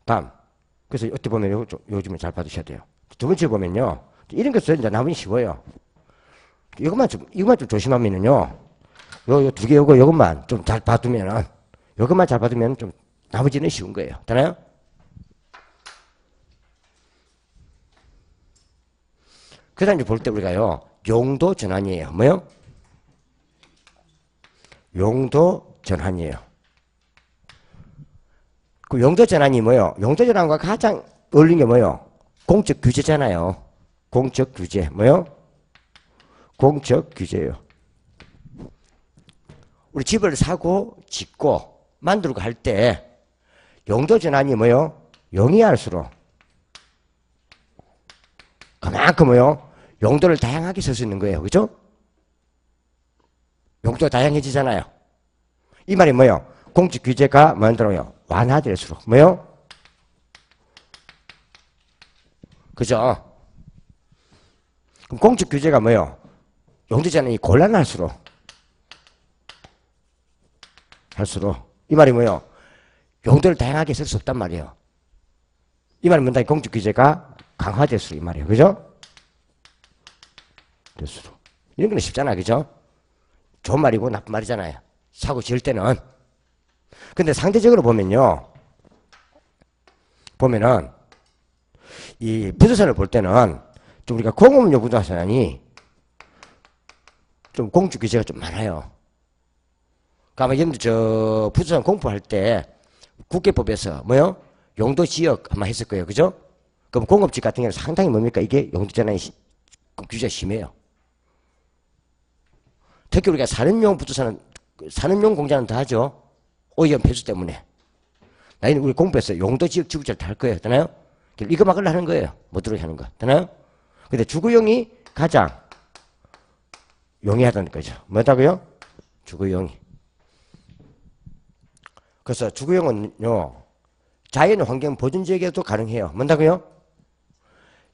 다음. 그래서 어떻게 보면 요즘에 잘 봐두셔야 돼요. 두 번째 보면요. 이런 것은 이제 나머지 쉬워요. 이것만 좀 조심하면은요. 요 두 개 요것만 좀 잘 봐두면은, 요것만 잘 봐두면 좀 나머지는 쉬운 거예요. 되나요? 그 다음에 볼 때 우리가요. 용도 전환이에요. 뭐요? 용도 전환이에요. 그 용도 전환이 뭐요? 용도 전환과 가장 어울리는 게 뭐요? 공적 규제잖아요. 공적 규제. 뭐요? 공적 규제예요. 우리 집을 사고 짓고 만들고 할 때 용도 전환이 뭐요? 용이할수록 그만큼 뭐요? 용도를 다양하게 쓸 수 있는 거예요. 그죠? 용도가 다양해지잖아요. 이 말이 뭐요? 공적 규제가 뭐더라고요? 완화될수록 뭐요? 그죠? 그럼 공적 규제가 뭐요? 용도 전환이 곤란할수록 이 말이 뭐요? 용도를 다양하게 쓸 수 없단 말이에요. 이 말은 뭔가 공적 규제가 강화될수록 이 말이에요. 그죠? 될수록. 이런 건 쉽잖아. 그죠? 좋은 말이고 나쁜 말이잖아요. 사고 지을 때는. 근데 상대적으로 보면은 이 부동산을 볼 때는 좀 우리가 공업용 부동산이 좀 공적 규제가 좀 많아요. 그러니까 아마 여러분들 저 부동산 공부할 때 국계법에서 뭐요? 용도 지역 아마 했을 거예요. 그죠? 그럼 공업지 같은 경우는 상당히 뭡니까? 이게 용도 전환이 규제가 심해요. 특히 우리가 산업용 부동산은, 산업용 공장은 더 하죠. 오염 폐수 때문에. 나이는 우리 공부해서 용도 지역 지구제를 다 할 거예요. 되나요? 이거 막으려 하는 거예요. 못 들어오게 하는 거. 되나요? 근데 주거용이 가장 용이하다는 거죠. 뭐다고요? 주거용이. 그래서 주거용은요, 자연환경 보존지역에도 가능해요. 뭔다고요?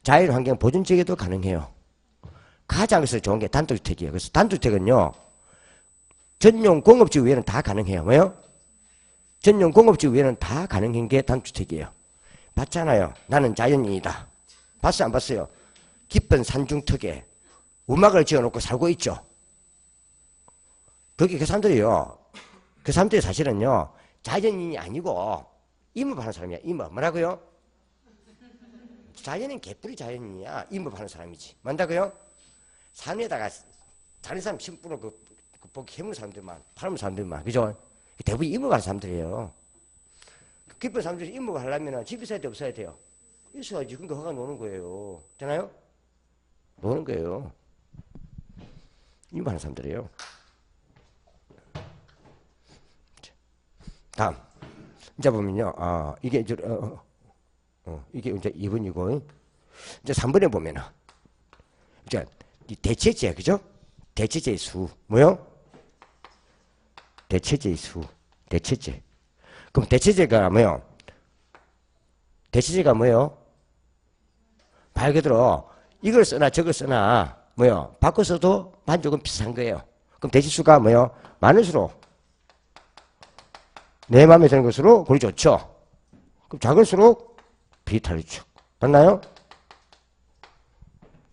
자연환경 보존지역에도 가능해요. 가장 좋은 게 단독주택이에요. 그래서 단독주택은요, 전용 공업지구 외에는 다 가능해요. 뭐요? 전용 공업지구 외에는 다 가능한 게 단독주택이에요. 봤잖아요. 나는 자연인이다. 봤어요? 안 봤어요? 깊은 산중턱에 우막을 지어놓고 살고 있죠. 그게 그 사람들이요. 그 사람들이 사실은요, 자연인이 아니고 임업하는 사람이야. 임업. 뭐라고요? 자연은 개뿔이 자연이야. 임업하는 사람이지. 맞다고요? 산에다가 다른 사람 심부러 보기 해먹는 사람들만, 팔는 사람들만, 그죠? 대부분 임업하는 사람들이에요. 기쁜 사람들이 임업을 하려면 집이 있어야 돼, 없어야 돼요? 있어야지. 그러니까 허가 노는 거예요. 있잖아요? 노는 거예요. 임업하는 사람들이에요. 다음. 이제 보면요. 이게 이제, 이게 이제 2번이고, 이제 3번에 보면은, 이제, 대체제, 그죠? 대체제의 수. 뭐요? 대체제의 수. 대체제. 그럼 대체제가 뭐요? 대체제가 뭐요? 말 그대로, 이걸 쓰나 저걸 쓰나, 뭐요? 바꿔서도 만족은 비슷한 거예요. 그럼 대체수가 뭐요? 많을수록, 내 마음에 드는 것으로 골이 좋죠. 그럼 작을수록 비탈리죠. 맞나요?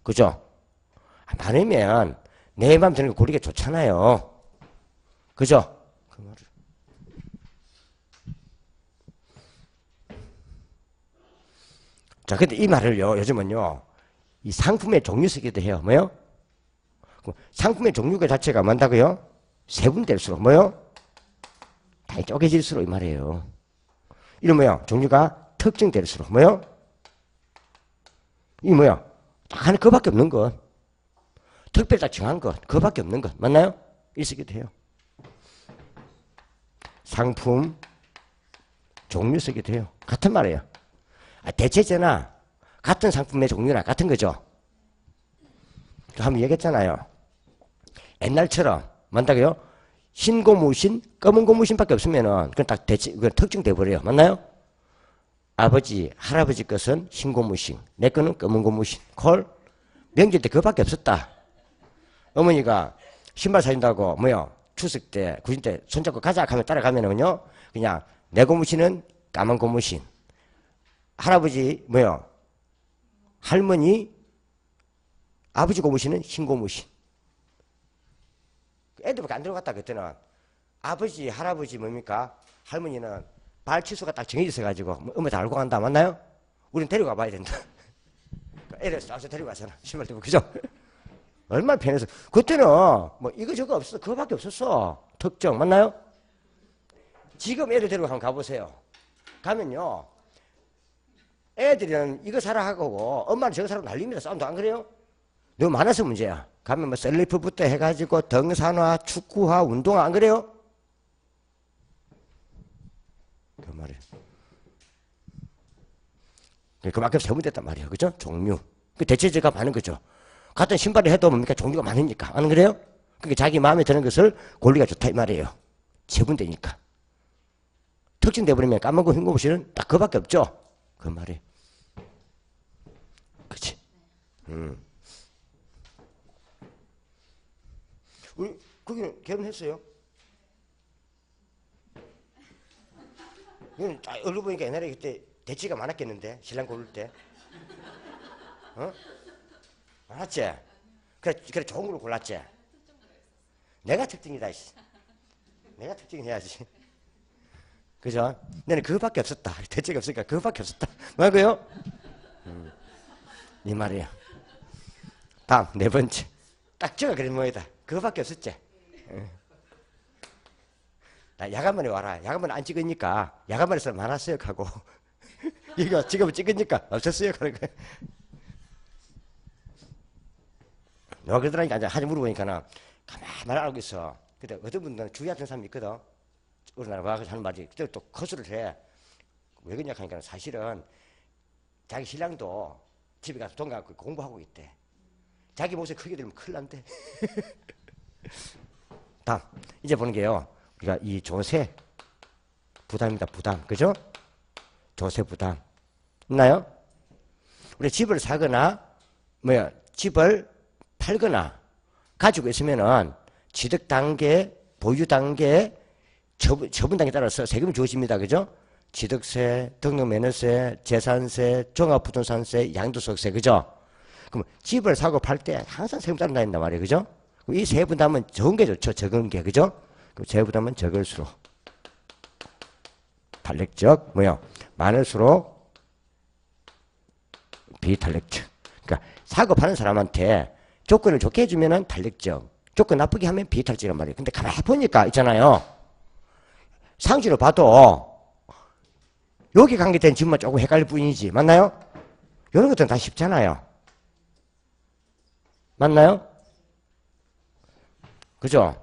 그죠? 많으면 내 마음에 드는 거 고르기가 좋잖아요. 그죠? 그 말을. 자, 근데 이 말을요, 요즘은요, 이 상품의 종류 쓰기도 해요. 뭐요? 상품의 종류가 자체가 많다고요? 세분될수록 뭐요? 다 쪼개질수록 이 말이에요. 이런 뭐야? 종류가 특정될수록 뭐요? 이 뭐야? 딱 하나 그거밖에 없는 것. 특별히 딱 정한 것. 그거밖에 없는 것. 맞나요? 일쓰기도 해요. 상품, 종류 쓰기도 해요. 같은 말이에요. 대체제나 같은 상품의 종류나 같은 거죠. 한번 얘기했잖아요. 옛날처럼 뭔다고요? 흰 고무신, 검은 고무신밖에 없으면은 그건 딱 대체, 그건 특정돼 버려요. 맞나요? 아버지, 할아버지 것은 흰 고무신, 내 거는 검은 고무신. 콜? 명절 때 그거밖에 없었다. 어머니가 신발 사준다고 뭐요? 추석 때, 구신 때 손잡고 가자 하면 따라가면은요, 그냥 내 고무신은 까만 고무신, 할아버지 뭐요? 할머니, 아버지 고무신은 흰 고무신. 애들밖에 안 들어갔다 그때는. 아버지, 할아버지 뭡니까? 할머니는 발 치수가 딱 정해져 있어가지고 엄마 다 알고 간다. 맞나요? 우린 데려가 봐야 된다. 애들 싸워서 데리고 가잖아. 신발 때문에. 그죠? 얼마나 편해서. 그때는 뭐 이거저거 없었어. 그거밖에 없었어. 특정. 맞나요? 지금 애들 데리고 한번 가보세요. 가면요. 애들은 이거 사라 하고 엄마는 저거 사라고 난립니다. 싸움도 안 그래요? 너무 많아서 문제야. 가면 뭐 셀리프부터 해가지고 등산화, 축구화, 운동화 안 그래요? 그 말이에요. 그만큼 세분됐단 말이에요. 그죠? 종류. 그 대체제가 많은 거죠. 같은 신발을 해도 뭡니까? 종류가 많으니까. 안 그래요? 그러니까 자기 마음에 드는 것을 고르기가 좋다 이 말이에요. 세분되니까. 특징돼 버리면 까먹고 흰 고무신은 딱 그거밖에 없죠. 그 말이에요. 그치? 우리 거기는 결혼했어요? 이건 얼굴 보니까 옛날에 그때 대치가 많았겠는데 신랑 고를 때, 어? 많았지? 그래 좋은 걸로 골랐지? 내가 특징이다. 내가 특징해야지. 그죠? 나는 그거밖에 없었다. 대체가 없으니까 그거밖에 없었다. 뭐라고요? 이 말이야. 다음 네 번째. 딱 저가 그런 모양이다. 그거밖에 없었지. 나 야간만에 와라. 야간만에 안 찍으니까 야간만에서 많았어요 하고 이거 지금 찍으니까 없었어요 하는 거야. 너 그러더라니까 이제 하지 물어보니까는 가만히 알고 있어. 근데 어떤 분들은 주의 같은 사람이 있거든. 우리나라 와서 하는 말이 그때 또 거수를 해. 왜 그러냐 하니까 사실은 자기 신랑도 집에 가서 돈 갖고 공부하고 있대. 자기 목소리 크게 들으면 큰일 난대. 다음 이제 보는 게요. 우리가 이 조세 부담입니다. 부담. 그죠? 조세 부담. 있나요? 우리 집을 사거나 뭐야 집을 팔거나 가지고 있으면은 취득 단계, 보유 단계, 처분 단계에 따라서 세금이 주어집니다. 그죠? 취득세, 등록면허세, 재산세, 종합부동산세, 양도소득세. 그죠? 그럼 집을 사고 팔 때 항상 세금 따른다는 말이에요. 그죠? 이 세부담은 적은 게 좋죠. 적은 게. 그죠? 세부담은 적을수록 탄력적 뭐요? 많을수록 비탄력적. 그러니까 사고 파는 사람한테 조건을 좋게 해주면은 탄력적, 조건 나쁘게 하면 비탄력적이란 말이에요. 근데 가만히 보니까 있잖아요. 상식으로 봐도 여기 관계된 질문만 조금 헷갈릴 뿐이지. 맞나요? 이런 것들은 다 쉽잖아요. 맞나요? 그죠?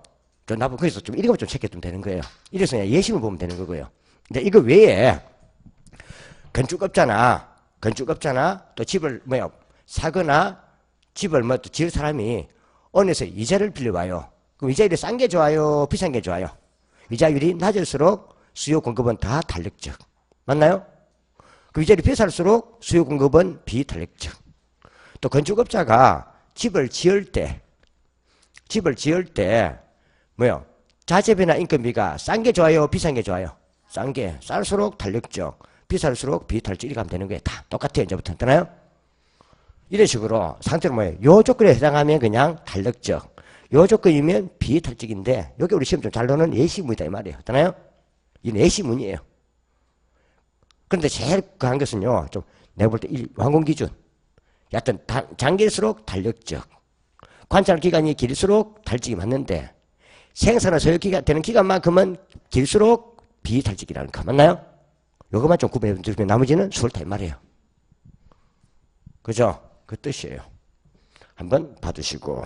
좀 나쁜, 그래서 좀 이런 것좀 체크해두면 되는 거예요. 이래서 그냥 예심을 보면 되는 거고요. 근데 이거 외에 건축 없잖아. 또 집을 사거나 집을 또 지을 사람이 은에서 이자를 빌려와요. 그럼 이자율이 싼 게 좋아요? 비싼 게 좋아요? 이자율이 낮을수록 수요 공급은 다 탄력적. 맞나요? 그 이자율이 비쌀수록 수요 공급은 비탄력적. 또 건축업자가 집을 지을 때 자재비나 인건비가 싼 게 좋아요? 비싼 게 좋아요? 싼 게. 쌀수록 탄력적, 비쌀수록 비탄력적. 이렇게 하면 되는 거예요. 다 똑같아요. 이제부터. 되나요? 이런 식으로 상태로 요 조건에 해당하면 그냥 탄력적, 요 조건이면 비탄력적인데, 여기 우리 시험 좀 잘 노는 예시문이다 이 말이에요. 되나요? 이는 예시문이에요. 그런데 제일 그한 것은요, 좀 내가 볼 때 완공 기준. 여하튼 장기일수록 탄력적, 관찰 기간이 길수록 탄력적이 맞는데, 생산을 소요되는 기간만큼은 길수록 비탄력적이라는 거 맞나요? 요것만 좀 구분해 주시면 나머지는 수월다 이 말이에요. 그죠? 그 뜻이에요. 한번 봐두시고.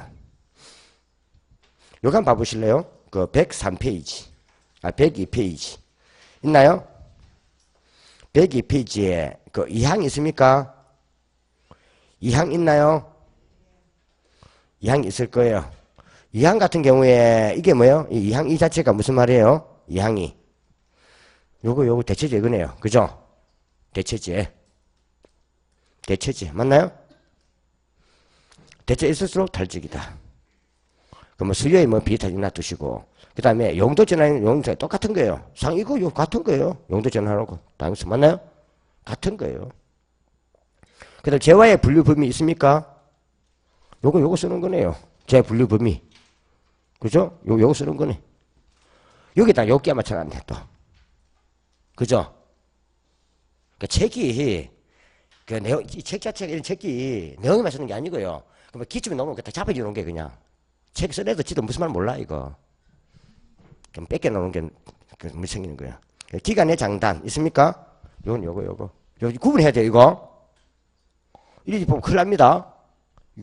요거 한번 봐보실래요? 그 103페이지. 102페이지. 있나요? 102페이지에 그 2항 있습니까? 2항 있나요? 2항 있을 거예요. 2항 같은 경우에 이게 뭐예요? 이 2항 이 자체가 무슨 말이에요? 2항이. 요거 대체제 이거네요. 그죠? 대체제. 맞나요? 대체 있을수록 탈적이다. 그럼 수요에 비탄력 놔두시고, 그 다음에 용도 전환, 용도 똑같은 거예요. 이거 같은 거예요. 용도 전환하고. 당연히 맞나요? 같은 거예요. 그 다음 재화의 분류 범위 있습니까? 요거 쓰는 거네요. 재 분류 범위. 그죠? 요거 쓰는 거네. 여기다 요끼 맞춰놨네, 또. 그죠? 그 책이, 그 내용, 이 책 자체가 이런 책이 내용에만 쓰는 게 아니고요. 그럼 기침이 너무 다 잡아주는 게 그냥. 책 써내도 지도 무슨 말 몰라, 이거. 좀 뺏겨놓는 게, 무슨 생기는 거야. 기간의 장단, 있습니까? 요거. 구분해야 돼요, 이거. 이리 보면 큰일 납니다.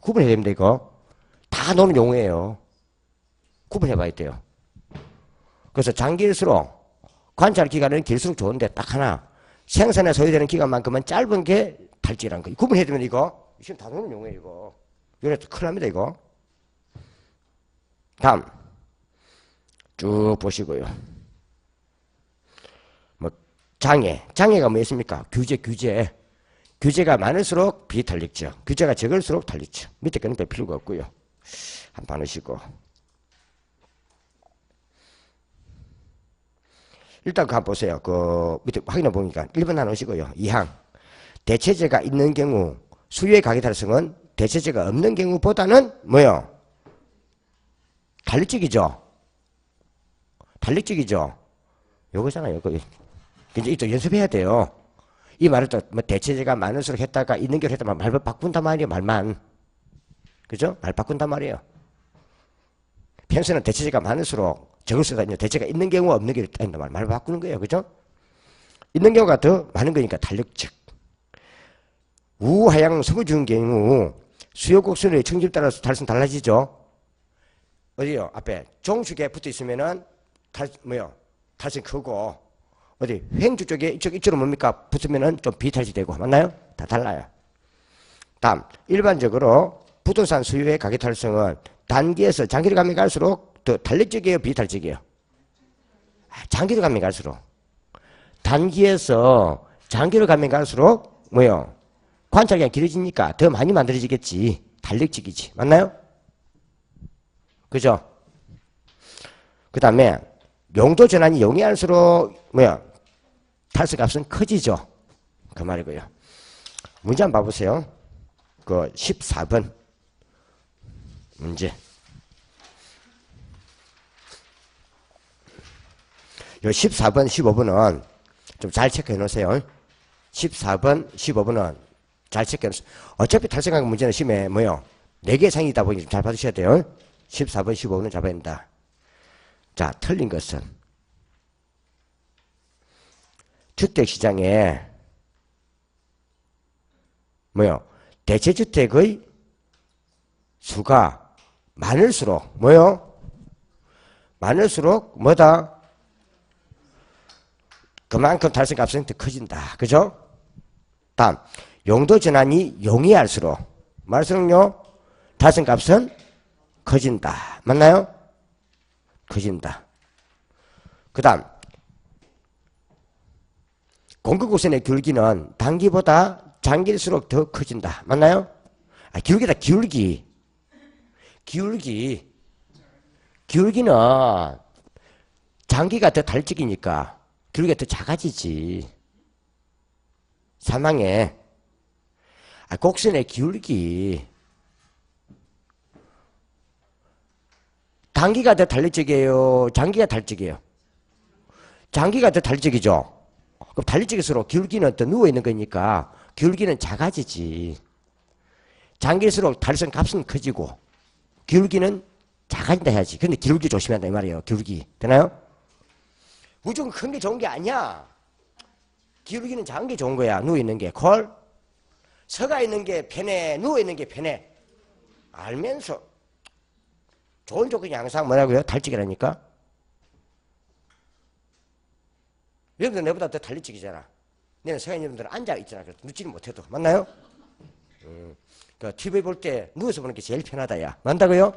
구분해야 됩니다, 이거. 다 노는 용어예요. 구분해봐야 돼요. 그래서 장기일수록, 관찰 기간은 길수록 좋은데 딱 하나. 생산에 소요되는 기간만큼은 짧은 게 탈지라는 거. 구분해야 되면 이거. 지금 다 노는 용어예요, 이거. 이거 큰일 납니다, 이거. 다음. 쭉 보시고요. 장애가 뭐 있습니까? 규제가 많을수록 비탄력적, 규제가 적을수록 탄력적. 밑에 거는 별 필요가 없고요. 한번 봐놓으시고. 일단 한번 보세요. 그 밑에 확인해 보니까 1번 나누시고요. 2항. 대체제가 있는 경우 수요의 가계 달성은 대체제가 없는 경우보다는 뭐요? 탄력적이죠. 요거잖아요. 이제 이또 연습해야 돼요. 이 말을 또 뭐 대체제가 많을수록 했다가 있는 경우 했다가 말 바꾼단 말이에요. 말만. 그죠? 말 바꾼단 말이에요. 평소에는 대체제가 많을수록 적을수록 아니요. 대체가 있는 경우 없는 경우 있다. 말 바꾸는 거예요. 그죠? 있는 경우가 더 많은 거니까 탄력적. 우하향 성우중 경우 수요 곡선의 청질 따라서 달성 달라지죠. 어디요? 앞에 종축에 붙어 있으면은 탈성 크고, 어디 횡주 쪽에 이쪽으로 뭡니까? 붙으면은 좀 비탈지되고. 맞나요? 다 달라요. 다음, 일반적으로 부동산 수요의 가계 탈성은 단기에서 장기로 가면 갈수록 더 탄력적이에요? 비탄력적이에요? 장기로 가면 갈수록. 단기에서 장기로 가면 갈수록 관찰기간 길어지니까 더 많이 만들어지겠지. 탄력적이지. 맞나요? 그죠? 그 다음에 용도 전환이 용이할수록 탈수값은 커지죠. 그 말이고요. 문제 한번 봐보세요. 그 14번 문제. 요 14번, 15번은 좀 잘 체크해 놓으세요. 14번, 15번은 잘 체크해놓으세요. 어차피 탈생각 문제는 시험에 뭐요? 4개 이상이다 보니 잘 받으셔야 돼요. 14번, 15번은 잡아야 된다. 자, 틀린 것은 주택시장에 뭐요? 대체주택의 수가 많을수록 뭐요? 많을수록 뭐다? 그만큼 탈세값은 더 커진다. 그죠? 다음, 용도 전환이 용이할수록 말씀은요, 탈세값은 커진다. 맞나요? 커진다. 그 다음, 공급곡선의 기울기는 단기보다 장기일수록 더 커진다. 맞나요? 아, 기울기다, 기울기. 기울기는 장기가 더 달적이니까 기울기가 더 작아지지. 사망에. 아, 곡선의 기울기. 단기가 더 달적이에요? 장기가 달적이에요? 장기가 더 달적이죠? 그럼 달적일수록 기울기는 더 누워있는 거니까 기울기는 작아지지. 장기일수록 달성 값은 커지고 기울기는 작아진다 해야지. 근데 기울기 조심해야 한다 이 말이에요. 기울기. 되나요? 무조건 큰 게 좋은 게 아니야. 기울기는 작은 게 좋은 거야. 누워있는 게. 콜? 서가 있는 게 편해. 누워있는 게 편해. 알면서. 좋은 조건이 항상 뭐라고요? 달찍이라니까? 여러분들 내보다 더 달리찍이잖아. 너는 서양 여러분들은 앉아있잖아. 그래서 눕지는 못해도. 맞나요? 그 TV 볼 때 누워서 보는 게 제일 편하다, 야. 맞다고요?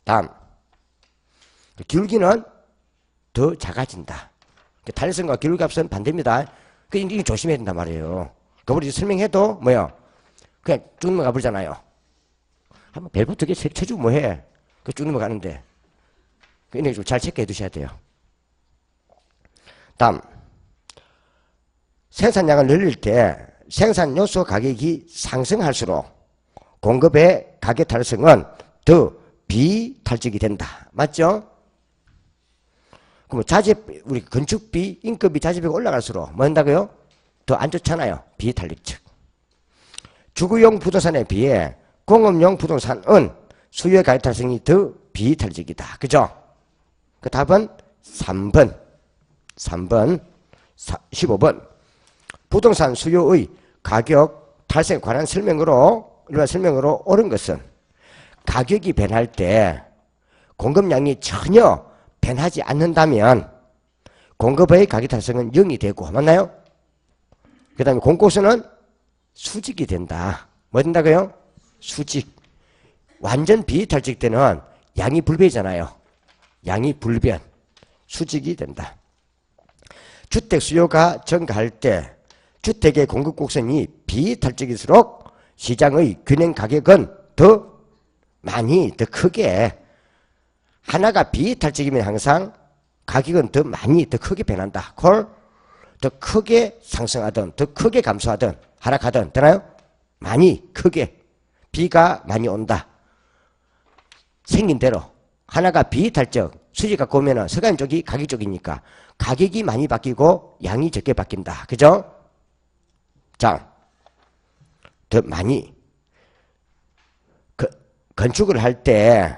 다음. 기울기는 더 작아진다. 탄력성과 기울기값은 반대입니다. 이게 조심해야 된단 말이에요. 그걸 설명해도 뭐요? 그냥 쭉 넘어가 버리잖아요. 한번 벨브 2개 쳐주고 뭐해? 그 쭉 넘어가는데. 이렇게 좀 잘 체크해 두셔야 돼요. 다음. 생산량을 늘릴 때 생산 요소 가격이 상승할수록 공급의 가격 탄력성은 더 비탈적이 된다. 맞죠? 그럼 우리 건축비, 인건비, 자재비가 올라갈수록 뭐 한다고요? 더 안 좋잖아요. 비탄력적. 주거용 부동산에 비해 공업용 부동산은 수요의 가격 탄력성이 더 비탄력적이다. 그죠? 그 답은 3번. 15번. 부동산 수요의 가격 탈성에 관한 설명으로 옳은 것은 가격이 변할 때 공급량이 전혀 변하지 않는다면 공급의 가격 탈성은 0이 되고, 맞나요? 그 다음에 공급수는 수직이 된다. 뭐 된다고요? 수직. 완전 비탈적 때는 양이 불변이잖아요. 양이 불변. 수직이 된다. 주택 수요가 증가할 때 주택의 공급 곡선이 비탈적일수록 시장의 균형 가격은 더 많이, 더 크게, 하나가 비탈적이면 항상 가격은 더 많이, 더 크게 변한다. 콜? 더 크게 상승하든, 더 크게 감소하든, 하락하든, 되나요? 많이, 크게. 비가 많이 온다. 생긴 대로. 하나가 비탈적, 수지 갖고 오면은 서가인 쪽이 가격 쪽이니까 가격이 많이 바뀌고 양이 적게 바뀐다. 그죠? 자, 더 많이. 건축을 할 때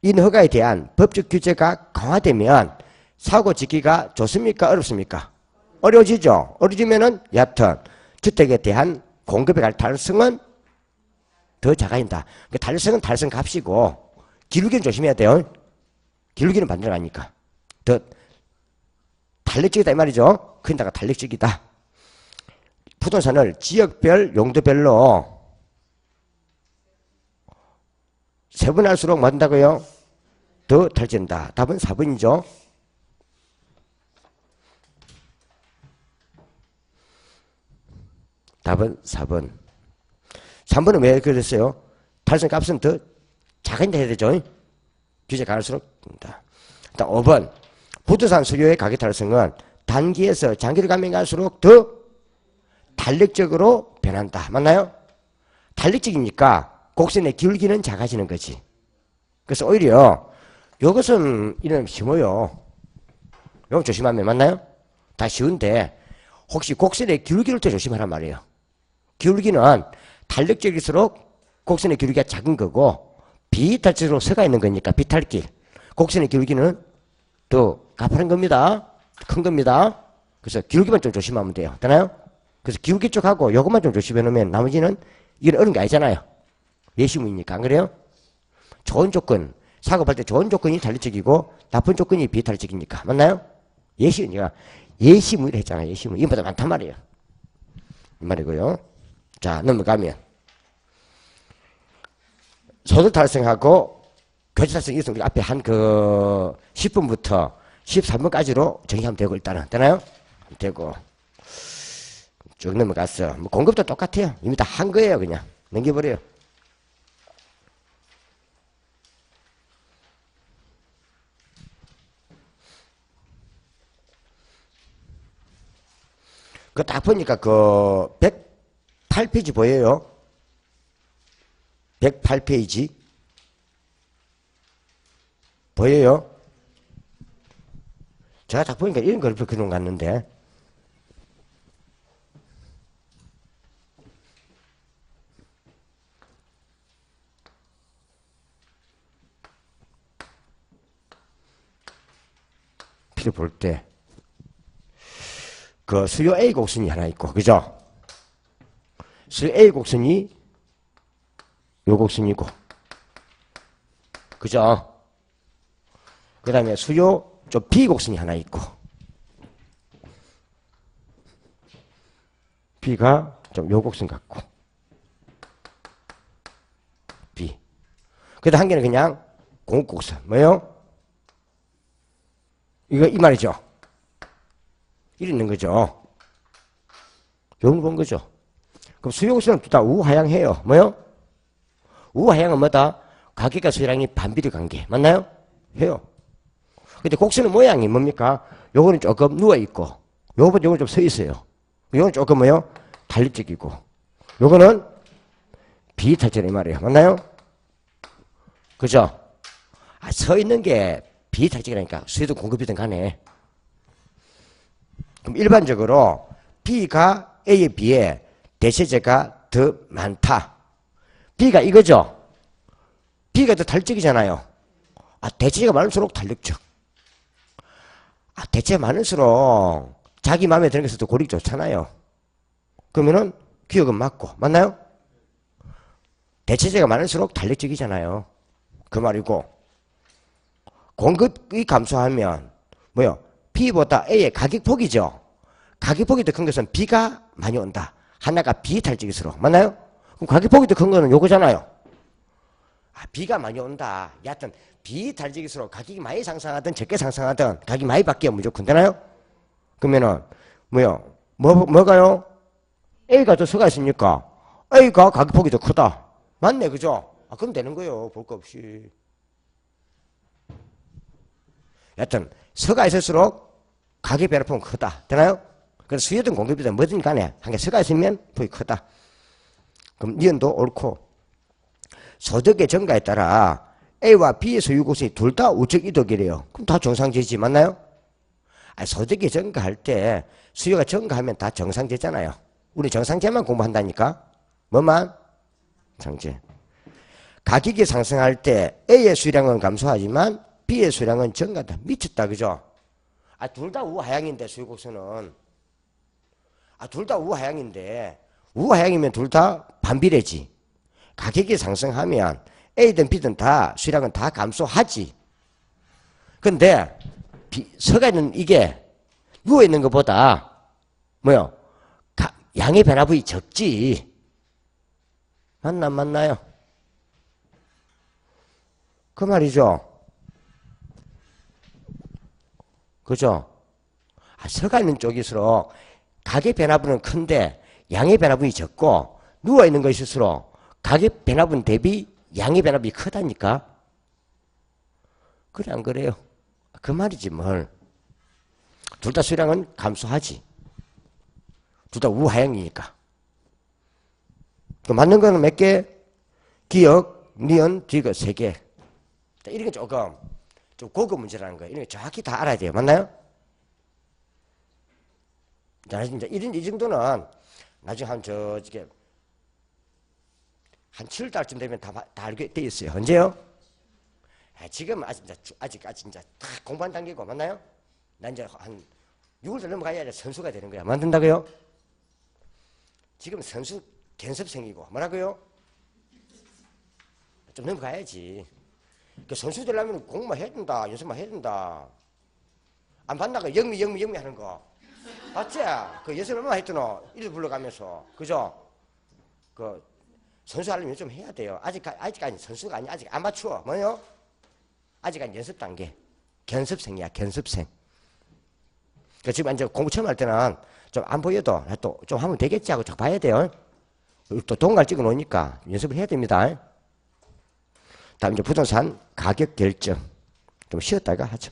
인허가에 대한 법적 규제가 강화되면 사고 짓기가 좋습니까? 어렵습니까? 어려워지죠? 어려워지면은 얕은 주택에 대한 공급의 탄력성은 더 작아진다. 탄력성은 탄력성 값이고 기울기는 조심해야 돼요. 기울기는 반대로 가니까. 더 탄력적이다 이 말이죠. 그런다가 탄력적이다. 부동산을 지역별, 용도별로 세분할수록 뭐 한다고요? 더 탈진다. 답은 4번이죠. 답은 4번. 3번은 왜 그랬어요? 탈선 값은 더 작은데 해야 되죠? 규제 강할수록 된다. 일단 5번. 부동산 수요의 가격 탈성은 단기에서 장기를 가면 갈수록 더 탄력적으로 변한다. 맞나요? 탄력적이니까 곡선의 기울기는 작아지는 거지. 그래서 오히려 이것은 이런 쉬워요. 이거 조심하면 맞나요? 다 쉬운데 혹시 곡선의 기울기를 더 조심하란 말이에요. 기울기는 탄력적일수록 곡선의 기울기가 작은 거고 비탄력적으로 서가 있는 거니까 비탈길. 곡선의 기울기는 더 가파른 겁니다. 큰 겁니다. 그래서 기울기만 좀 조심하면 돼요. 되나요? 그래서 기울기 쪽하고 요것만 좀 조심해 놓으면 나머지는 이건 어려운 게 아니잖아요. 예시문이니까. 안 그래요? 좋은 조건, 작업할 때 좋은 조건이 탄력적이고 나쁜 조건이 비탄력적이니까. 맞나요? 예시문이가 예시문이라 했잖아요. 예시문. 이거보다 많단 말이에요. 이 말이고요. 자, 넘어가면 소득 달성하고 교체 달성 있으면 우리 앞에 한 그 10분부터 13분까지로 정리하면 되고 일단은 되나요? 되고 쭉 넘어갔어. 뭐 공급도 똑같아요. 이미 다 한 거예요. 그냥 넘겨버려요. 그 딱 보니까 그 108페이지 보여요? 108페이지 보여요? 제가 딱 보니까 이런 걸 그려놓은 것 같는데 필요 볼 때 그 수요 A 곡선이 하나 있고 그죠? 수요 A 곡선이 요 곡선이고 그죠? 그 다음에 수요 좀 B 곡선이 하나 있고 B가 좀 요 곡선 같고 B 그 다음 한 개는 그냥 공곡선 뭐요? 이거 이 말이죠. 이러는 거죠. 요걸 본 거죠. 그럼 수요곡선은 둘 다 우하향해요. 뭐요? 우하향은 뭐다? 가격과 수요량이 반비례 관계. 맞나요? 해요. 근데 곡선의 모양이 뭡니까? 요거는 조금 누워있고, 요거는 좀 서 있어요. 요거는 조금 뭐요? 탄력적이고, 요거는 비탄력적인 말이에요. 맞나요? 그죠? 아, 서 있는 게 비탄력적이라니까. 수요든 공급이든 간에. 그럼 일반적으로 B가 A에 비해 대체재가 더 많다. B가 이거죠. B가 더 탄력적이잖아요. 아, 대체재가 많을수록 탄력적. 아, 대체가 많을수록 자기 마음에 드는 것도 고르기 좋잖아요. 그러면은 기억은 맞고. 맞나요? 대체재가 많을수록 탄력적이잖아요. 그 말이고. 공급이 감소하면 뭐요? B보다 A의 가격폭이죠. 가격폭이 더 큰 것은 B가 많이 온다. 하나가 비탄력적일수록. 맞나요? 그럼 가격폭이 더 큰 거는 요거잖아요. 아, B가 많이 온다. 여하튼 비탄력적일수록 가격이 많이 상승하든 적게 상승하든 가격이 많이 바뀌어 무조건 되나요? 그러면은 뭐요? 뭐가요? A가 더 서가 있으니까 A가 가격폭이 더 크다. 맞네, 그죠? 아, 그럼 되는 거예요. 볼 거 없이. 여하튼 서가 있을수록 가격 변화폭은 크다. 되나요? 그래서 수요든 공급이든 뭐든 간에 한 개 서가 있으면 폭이 크다. 그럼 니은도 옳고 소득의 증가에 따라 A와 B의 소유 곳이 둘 다 우측 이동이래요. 그럼 다 정상제지 맞나요? 아, 소득이 증가할 때 수요가 증가하면 다 정상제잖아요. 우리 정상제만 공부한다니까. 뭐만? 정제. 가격이 상승할 때 A의 수량은 감소하지만 B의 수량은 증가한다. 미쳤다. 그죠? 아, 둘 다 우하향인데 수요곡선은. 아, 둘 다 우하향인데 우하향이면 둘 다 반비례지. 가격이 상승하면 A든 B든 다 수량은 다 감소하지. 근데 서가 있는 이게 누워 있는 것보다 뭐요? 양의 변화폭이 적지. 맞나요? 그 말이죠. 그죠? 아, 서가 있는 쪽일수록 가격 변화분은 큰데 양의 변화분이 적고 누워있는 것일수록 가격 변화분 대비 양의 변화분이 크다니까. 그래 안 그래요? 그 말이지 뭘. 둘 다 수량은 감소하지. 둘 다 우하향이니까. 맞는 거는 몇 개? 기억, 니은, 디귿 3개. 이런 게 조금 좀 고급 문제라는 거예요. 이런 거 정확히 다 알아야 돼요. 맞나요? 자, 이제 이 정도는 나중에 저게 한 7달쯤 되면 다 알게 돼 있어요. 언제요? 지금 아직 이제 다 공부한 단계고, 맞나요? 나 이제 한 6월달 넘어가야 이제 선수가 되는 거야. 만든다고요? 지금 선수 견습생이고, 뭐라고요? 좀 넘어가야지. 그 선수 되려면 공부만 해야 된다, 연습만 해야 된다. 안 봤나가 영미 하는 거. 봤지? 그 연습 얼마나 했더노? 이리 불러가면서. 그죠? 그 선수 하려면 좀 해야 돼요. 아직까지 선수가 아니, 아직 아마추어. 뭐요? 아직은 연습 단계. 견습생이야, 견습생. 그 지금 이제 공부 처음 할 때는 좀 안 보여도 또 좀 하면 되겠지 하고 딱 봐야 돼요. 또 동갈 찍어 놓으니까 연습을 해야 됩니다. 다음 이제 부동산 가격 결정. 좀 쉬었다가 하죠.